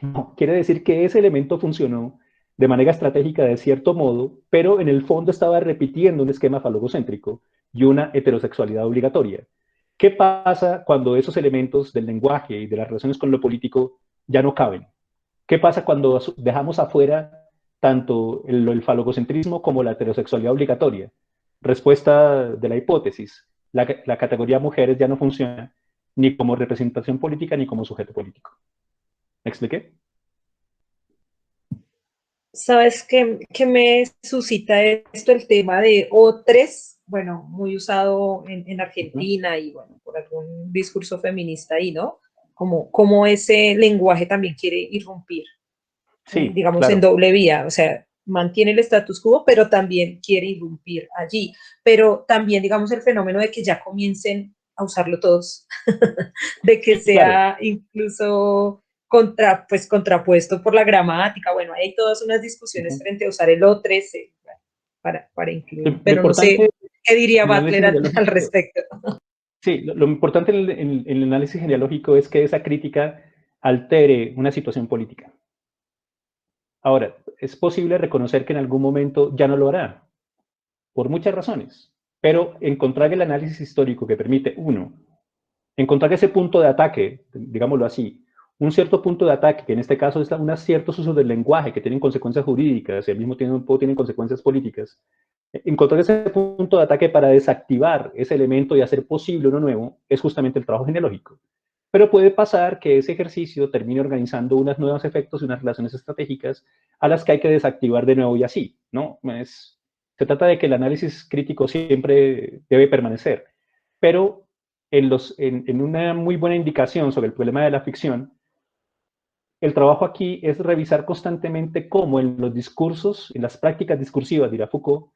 no, quiere decir que ese elemento funcionó de manera estratégica de cierto modo, pero en el fondo estaba repitiendo un esquema falogocéntrico y una heterosexualidad obligatoria. ¿Qué pasa cuando esos elementos del lenguaje y de las relaciones con lo político ya no caben? ¿Qué pasa cuando dejamos afuera tanto el falococentrismo como la heterosexualidad obligatoria? Respuesta de la hipótesis. La categoría mujeres ya no funciona ni como representación política ni como sujeto político. ¿Me expliqué? ¿Sabes qué me suscita esto? El tema de O3, bueno, muy usado en Argentina y bueno, por algún discurso feminista ahí, ¿no? Como ese lenguaje también quiere irrumpir, Sí, digamos, en claro. doble vía, o sea, mantiene el status quo, pero también quiere irrumpir allí. Pero también, digamos, el fenómeno de que ya comiencen a usarlo todos, de que Sí, claro. sea incluso contrapuesto por la gramática. Bueno, hay todas unas discusiones frente a usar el O13 para incluir, Lo pero no sé importante qué diría en el análisis Butler al genealógico, respecto. sí, lo importante en el análisis genealógico es que esa crítica altere una situación política. Ahora, es posible reconocer que en algún momento ya no lo hará, por muchas razones, pero encontrar el análisis histórico que permite, uno, encontrar ese punto de ataque, digámoslo así, un cierto punto de ataque, que en este caso es unos ciertos usos del lenguaje que tienen consecuencias jurídicas y al mismo tiempo tienen consecuencias políticas, encontrar ese punto de ataque para desactivar ese elemento y hacer posible uno nuevo es justamente el trabajo genealógico. Pero puede pasar que ese ejercicio termine organizando unos nuevos efectos y unas relaciones estratégicas a las que hay que desactivar de nuevo y así, ¿no? Se trata de que el análisis crítico siempre debe permanecer, pero en una muy buena indicación sobre el problema de la ficción, el trabajo aquí es revisar constantemente cómo en los discursos, en las prácticas discursivas, dirá Foucault,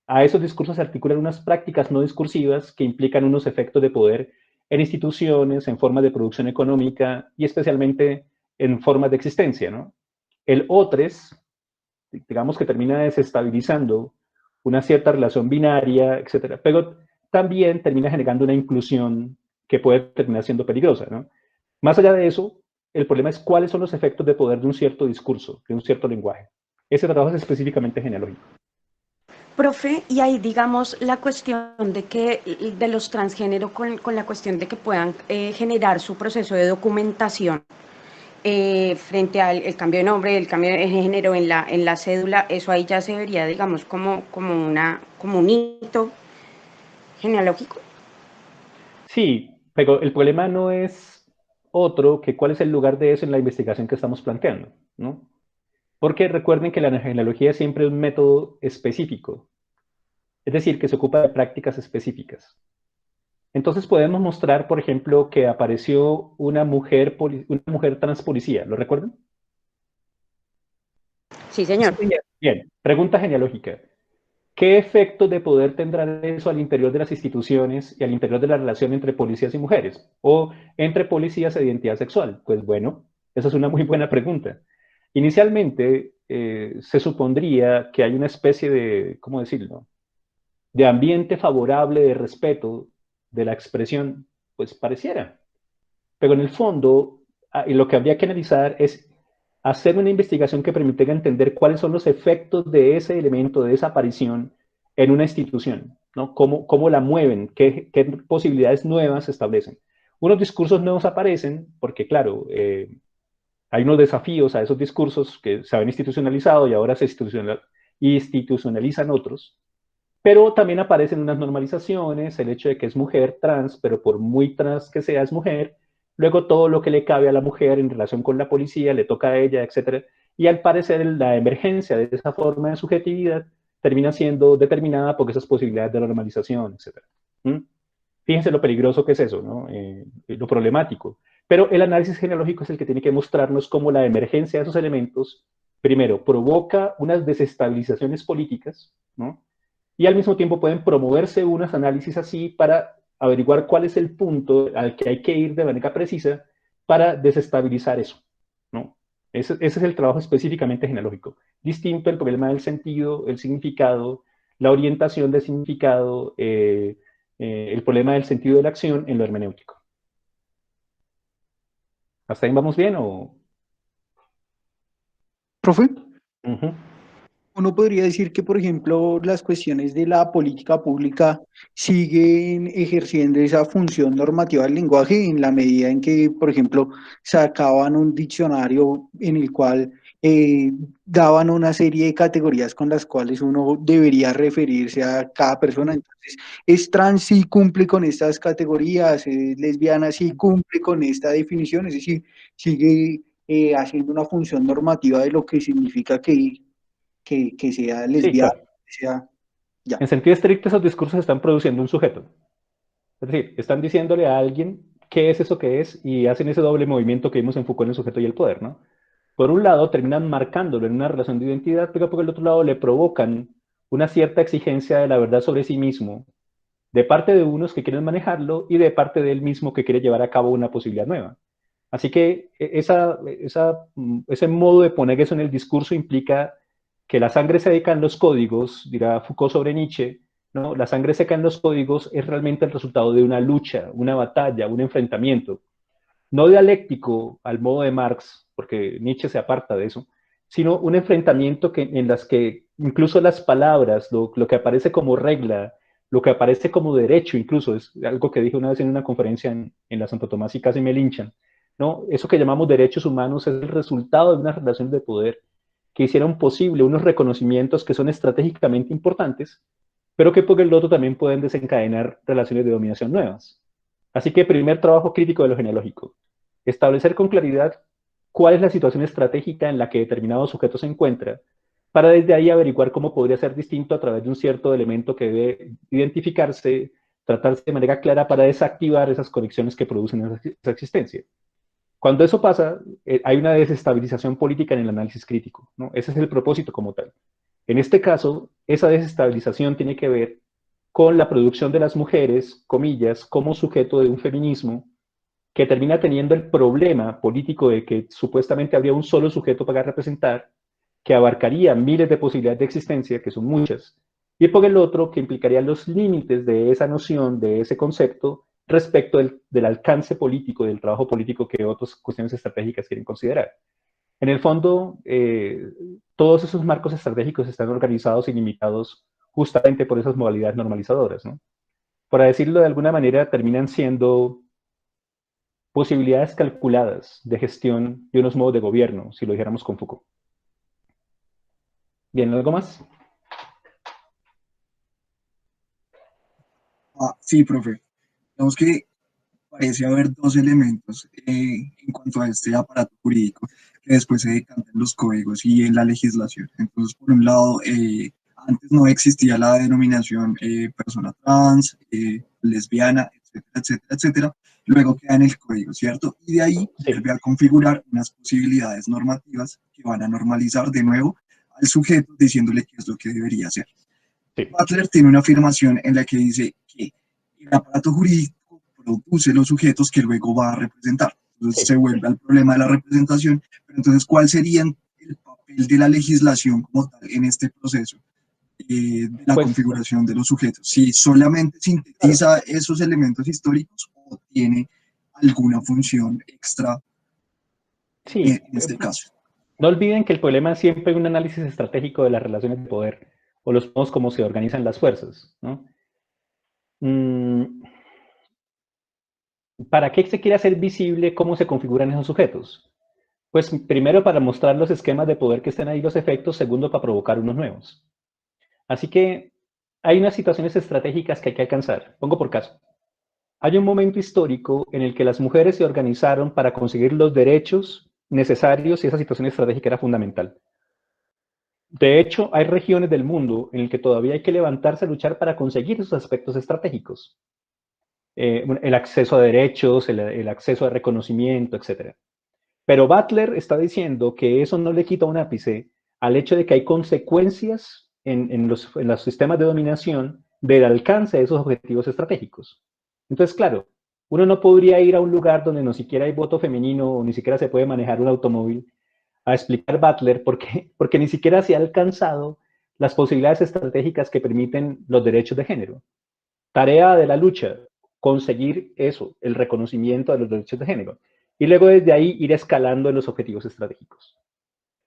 a esos discursos se articulan unas prácticas no discursivas que implican unos efectos de poder en instituciones, en formas de producción económica y especialmente en formas de existencia, ¿no? El otros, digamos que termina desestabilizando una cierta relación binaria, etcétera, pero también termina generando una inclusión que puede terminar siendo peligrosa, ¿no? Más allá de eso, el problema es cuáles son los efectos de poder de un cierto discurso, de un cierto lenguaje. Ese trabajo es específicamente genealógico. Profe, y ahí digamos la cuestión de que de los transgénero con la cuestión de que puedan generar su proceso de documentación frente al el cambio de nombre, el cambio de género en la cédula, eso ahí ya se vería, digamos, como un hito genealógico. Sí, pero el problema no es otro que cuál es el lugar de eso en la investigación que estamos planteando, ¿no? Porque recuerden que la genealogía siempre es un método específico, es decir, que se ocupa de prácticas específicas. Entonces podemos mostrar, por ejemplo, que apareció una mujer trans policía, ¿lo recuerdan? Sí, señor. Bien, pregunta genealógica. ¿Qué efectos de poder tendrá eso al interior de las instituciones y al interior de la relación entre policías y mujeres? O entre policías e identidad sexual. Pues bueno, esa es una muy buena pregunta. Inicialmente se supondría que hay una especie de, ¿cómo decirlo?, de ambiente favorable de respeto de la expresión, pues pareciera. Pero en el fondo, lo que habría que analizar es hacer una investigación que permita entender cuáles son los efectos de ese elemento, de esa aparición en una institución, ¿no? Cómo la mueven, qué posibilidades nuevas se establecen. Unos discursos nuevos aparecen porque, claro, hay unos desafíos a esos discursos que se habían institucionalizado y ahora se institucionalizan otros, pero también aparecen unas normalizaciones, el hecho de que es mujer trans, pero por muy trans que sea es mujer, luego todo lo que le cabe a la mujer en relación con la policía le toca a ella, etc. Y al parecer la emergencia de esa forma de subjetividad termina siendo determinada por esas posibilidades de normalización, etc. ¿Mm? Fíjense lo peligroso que es eso, ¿no? Lo problemático. Pero el análisis genealógico es el que tiene que mostrarnos cómo la emergencia de esos elementos, primero, provoca unas desestabilizaciones políticas, ¿no? Y al mismo tiempo pueden promoverse unos análisis así para averiguar cuál es el punto al que hay que ir de manera precisa para desestabilizar eso, ¿no? Ese es el trabajo específicamente genealógico. Distinto el problema del sentido, el significado, la orientación del significado, el problema del sentido de la acción en lo hermenéutico. ¿Hasta ahí vamos bien o...? ¿Profe? Uh-huh. Uno podría decir que, por ejemplo, las cuestiones de la política pública siguen ejerciendo esa función normativa del lenguaje en la medida en que, por ejemplo, sacaban un diccionario en el cual daban una serie de categorías con las cuales uno debería referirse a cada persona. Entonces, es trans sí cumple con estas categorías, es lesbiana sí cumple con esta definición, es decir, sigue haciendo una función normativa de lo que significa que sea Sí, lesbiana, claro. que sea ya. En sentido estricto, esos discursos están produciendo un sujeto. Es decir, están diciéndole a alguien qué es eso que es y hacen ese doble movimiento que vimos en Foucault en el sujeto y el poder, ¿no? Por un lado, terminan marcándolo en una relación de identidad, pero por el otro lado le provocan una cierta exigencia de la verdad sobre sí mismo, de parte de unos que quieren manejarlo y de parte de él mismo que quiere llevar a cabo una posibilidad nueva. Así que ese modo de poner eso en el discurso implica que la sangre seca en los códigos, dirá Foucault sobre Nietzsche, ¿no? La sangre seca en los códigos es realmente el resultado de una lucha, una batalla, un enfrentamiento, no dialéctico al modo de Marx, porque Nietzsche se aparta de eso, sino un enfrentamiento en las que incluso las palabras, lo que aparece como regla, lo que aparece como derecho incluso, es algo que dije una vez en una conferencia en la Santo Tomás y casi me linchan, ¿no? Eso que llamamos derechos humanos es el resultado de unas relaciones de poder que hicieron posible unos reconocimientos que son estratégicamente importantes, pero que por el otro también pueden desencadenar relaciones de dominación nuevas. Así que primer trabajo crítico de lo genealógico, establecer con claridad cuál es la situación estratégica en la que determinado sujeto se encuentra, para desde ahí averiguar cómo podría ser distinto a través de un cierto elemento que debe identificarse, tratarse de manera clara para desactivar esas conexiones que producen esa existencia. Cuando eso pasa, hay una desestabilización política en el análisis crítico, ¿no? Ese es el propósito como tal. En este caso, esa desestabilización tiene que ver con la producción de las mujeres, comillas, como sujeto de un feminismo que termina teniendo el problema político de que supuestamente habría un solo sujeto para representar, que abarcaría miles de posibilidades de existencia, que son muchas, y por el otro, que implicaría los límites de esa noción, de ese concepto, respecto del alcance político, del trabajo político que otras cuestiones estratégicas quieren considerar. En el fondo, todos esos marcos estratégicos están organizados y limitados justamente por esas modalidades normalizadoras, ¿no? Para decirlo de alguna manera, terminan siendo posibilidades calculadas de gestión de unos modos de gobierno, si lo dijéramos con Foucault. Bien, ¿algo más? Sí, profe. Digamos que parece haber dos elementos en cuanto a este aparato jurídico que después se decantan en los códigos y en la legislación. Entonces, por un lado, antes no existía la denominación persona trans, lesbiana, etcétera, etcétera, etcétera. Luego queda en el código, ¿cierto? Y de ahí vuelve a configurar unas posibilidades normativas que van a normalizar de nuevo al sujeto diciéndole qué es lo que debería hacer. Sí. Butler tiene una afirmación en la que dice que el aparato jurídico produce los sujetos que luego va a representar. Entonces se vuelve al problema de la representación. Pero entonces, ¿cuál sería el papel de la legislación como tal en este proceso de la configuración de los sujetos? Si solamente sintetiza esos elementos históricos o tiene alguna función extra en este caso. No olviden que el problema es siempre un análisis estratégico de las relaciones de poder o los modos como se organizan las fuerzas, ¿no? ¿Para qué se quiere hacer visible cómo se configuran esos sujetos? Pues primero para mostrar los esquemas de poder que están ahí, los efectos, segundo para provocar unos nuevos. Así que hay unas situaciones estratégicas que hay que alcanzar. Pongo por caso. Hay un momento histórico en el que las mujeres se organizaron para conseguir los derechos necesarios y esa situación estratégica era fundamental. De hecho, hay regiones del mundo en el que todavía hay que levantarse a luchar para conseguir esos aspectos estratégicos. El acceso a derechos, el acceso a reconocimiento, etc. Pero Butler está diciendo que eso no le quita un ápice al hecho de que hay consecuencias en los sistemas de dominación del alcance de esos objetivos estratégicos. Entonces, claro, uno no podría ir a un lugar donde no siquiera hay voto femenino o ni siquiera se puede manejar un automóvil a explicar Butler porque ni siquiera se ha alcanzado las posibilidades estratégicas que permiten los derechos de género. Tarea de la lucha, conseguir eso, el reconocimiento de los derechos de género. Y luego desde ahí ir escalando en los objetivos estratégicos.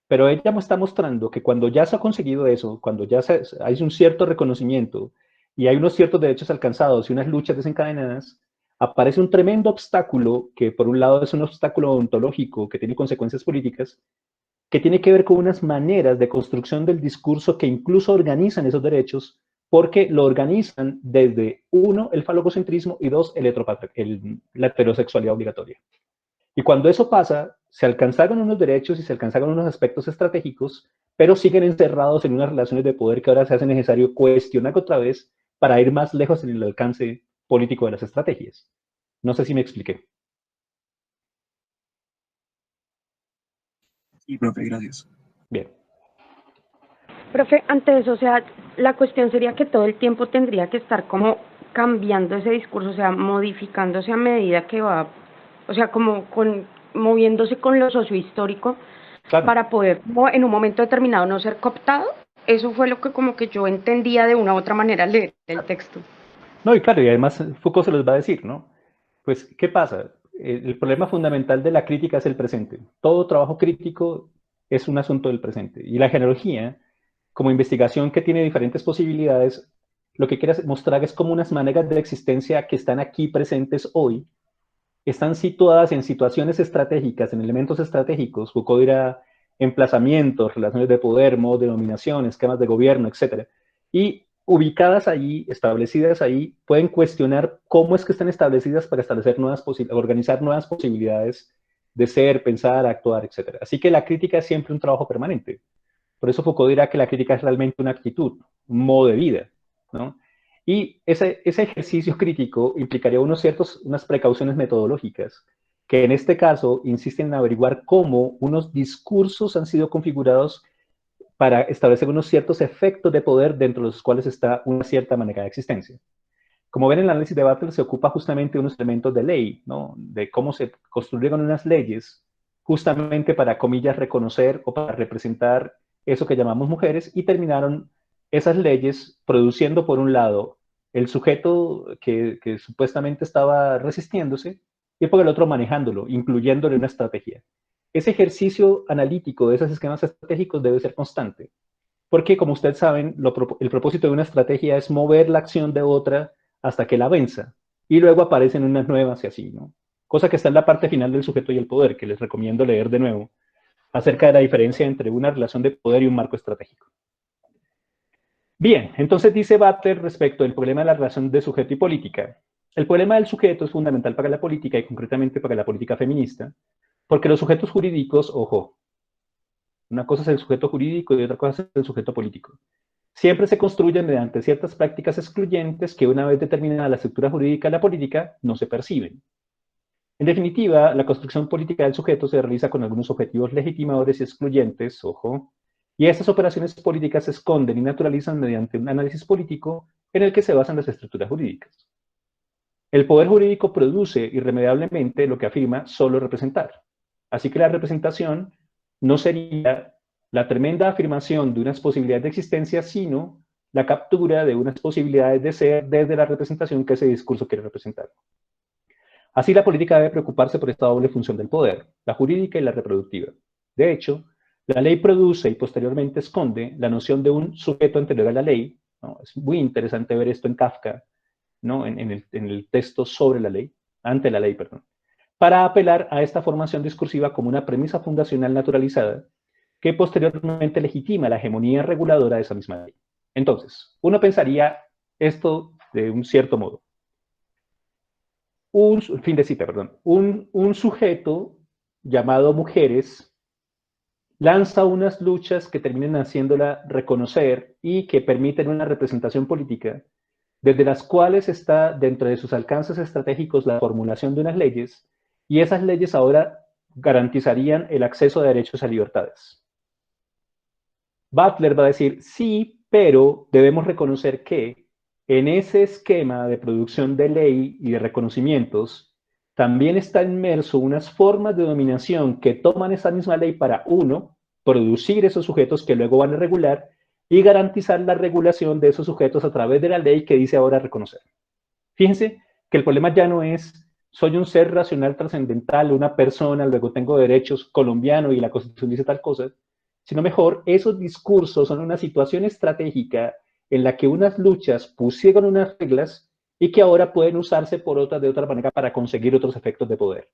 Pero ella me está mostrando que cuando ya se ha conseguido eso, cuando ya hay un cierto reconocimiento y hay unos ciertos derechos alcanzados y unas luchas desencadenadas, aparece un tremendo obstáculo que por un lado es un obstáculo ontológico que tiene consecuencias políticas, que tiene que ver con unas maneras de construcción del discurso que incluso organizan esos derechos porque lo organizan desde, uno, el falococentrismo y dos, la heterosexualidad obligatoria. Y cuando eso pasa, se alcanzaron unos derechos y se alcanzaron unos aspectos estratégicos, pero siguen encerrados en unas relaciones de poder que ahora se hace necesario cuestionar otra vez para ir más lejos en el alcance político de las estrategias. No sé si me expliqué. Sí, profe, gracias. Bien. Profe, ante eso, o sea, la cuestión sería que todo el tiempo tendría que estar como cambiando ese discurso, o sea, modificándose a medida que va, o sea, como moviéndose con lo sociohistórico, claro, para poder en un momento determinado no ser cooptado. Eso fue lo que como que yo entendía de una u otra manera leer el texto. No, y claro, y además Foucault se los va a decir, ¿no? Pues, ¿qué pasa? El problema fundamental de la crítica es el presente. Todo trabajo crítico es un asunto del presente. Y la genealogía, como investigación que tiene diferentes posibilidades, lo que quiere mostrar es como unas maneras de existencia que están aquí presentes hoy, están situadas en situaciones estratégicas, en elementos estratégicos, Foucault dirá emplazamientos, relaciones de poder, modos de dominación, esquemas de gobierno, etc. Y ubicadas allí, establecidas ahí, pueden cuestionar cómo es que están establecidas para establecer organizar nuevas posibilidades de ser, pensar, actuar, etc. Así que la crítica es siempre un trabajo permanente. Por eso Foucault dirá que la crítica es realmente una actitud, un modo de vida, ¿no? Y ese ejercicio crítico implicaría unas precauciones metodológicas, que en este caso insisten en averiguar cómo unos discursos han sido configurados para establecer unos ciertos efectos de poder dentro de los cuales está una cierta manera de existencia. Como ven, en el análisis de Butler se ocupa justamente de unos elementos de ley, ¿no? De cómo se construyeron unas leyes justamente para, comillas, reconocer o para representar eso que llamamos mujeres, y terminaron esas leyes produciendo, por un lado, el sujeto que supuestamente estaba resistiéndose, y por el otro manejándolo, incluyéndole una estrategia. Ese ejercicio analítico de esos esquemas estratégicos debe ser constante, porque, como ustedes saben, el propósito de una estrategia es mover la acción de otra hasta que la venza, y luego aparecen unas nuevas y así, ¿no? Cosa que está en la parte final del sujeto y el poder, que les recomiendo leer de nuevo, acerca de la diferencia entre una relación de poder y un marco estratégico. Bien, entonces dice Butler respecto del problema de la relación de sujeto y política. El problema del sujeto es fundamental para la política y concretamente para la política feminista, porque los sujetos jurídicos, ojo, una cosa es el sujeto jurídico y otra cosa es el sujeto político, siempre se construyen mediante ciertas prácticas excluyentes que, una vez determinada la estructura jurídica de la política, no se perciben. En definitiva, la construcción política del sujeto se realiza con algunos objetivos legitimadores y excluyentes, ojo, y estas operaciones políticas se esconden y naturalizan mediante un análisis político en el que se basan las estructuras jurídicas. El poder jurídico produce irremediablemente lo que afirma solo representar. Así que la representación no sería la tremenda afirmación de unas posibilidades de existencia, sino la captura de unas posibilidades de ser desde la representación que ese discurso quiere representar. Así, la política debe preocuparse por esta doble función del poder, la jurídica y la reproductiva. De hecho, la ley produce y posteriormente esconde la noción de un sujeto anterior a la ley, ¿no? Es muy interesante ver esto en Kafka, ¿no? En el texto sobre la ley, ante la ley, perdón, para apelar a esta formación discursiva como una premisa fundacional naturalizada que posteriormente legitima la hegemonía reguladora de esa misma ley. Entonces, uno pensaría esto de un cierto modo. Fin de cita, perdón. Un sujeto llamado mujeres lanza unas luchas que terminan haciéndola reconocer y que permiten una representación política, desde las cuales está dentro de sus alcances estratégicos la formulación de unas leyes, y esas leyes ahora garantizarían el acceso a derechos a libertades. Butler va a decir, sí, pero debemos reconocer que en ese esquema de producción de ley y de reconocimientos, también está inmerso unas formas de dominación que toman esa misma ley para, uno, producir esos sujetos que luego van a regular y garantizar la regulación de esos sujetos a través de la ley que dice ahora reconocer. Fíjense que el problema ya no es, soy un ser racional trascendental, una persona, luego tengo derechos colombiano y la Constitución dice tal cosa, sino mejor, esos discursos son una situación estratégica en la que unas luchas pusieron unas reglas y que ahora pueden usarse por otras de otra manera para conseguir otros efectos de poder.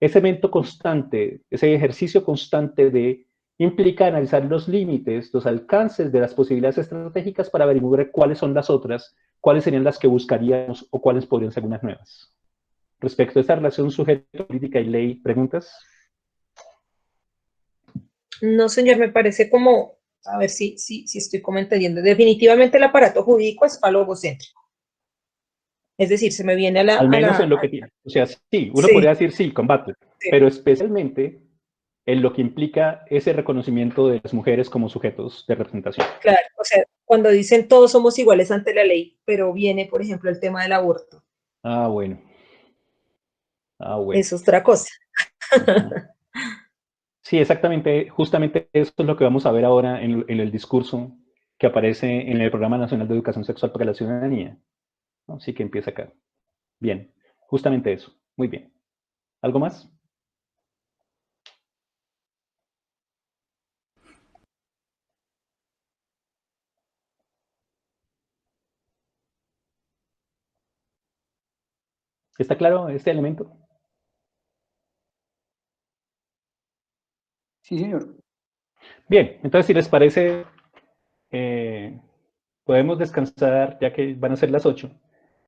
Ese evento constante, ese ejercicio constante de implica analizar los límites, los alcances de las posibilidades estratégicas para averiguar cuáles son las otras, cuáles serían las que buscaríamos o cuáles podrían ser unas nuevas. Respecto a esta relación sujeto, política y ley, ¿preguntas? No, señor, me parece como, a ver si estoy como entendiendo. Definitivamente el aparato jurídico es falogocéntrico. Es decir, se me viene a la... Al menos en lo que tiene. O sea, sí, uno Sí, podría decir sí, combate, sí, pero especialmente en lo que implica ese reconocimiento de las mujeres como sujetos de representación. claro. O sea, cuando dicen todos somos iguales ante la ley, pero viene, por ejemplo, el tema del aborto. Ah, bueno. Ah, bueno. Es otra cosa. Ajá. Sí, exactamente, justamente eso es lo que vamos a ver ahora en el discurso que aparece en el Programa Nacional de Educación Sexual para la Ciudadanía, ¿no? Sí, que empieza acá. Bien, justamente eso. Muy bien. ¿Algo más? ¿Está claro este elemento? Sí, señor. Bien, entonces si les parece, podemos descansar ya que van a ser las 8.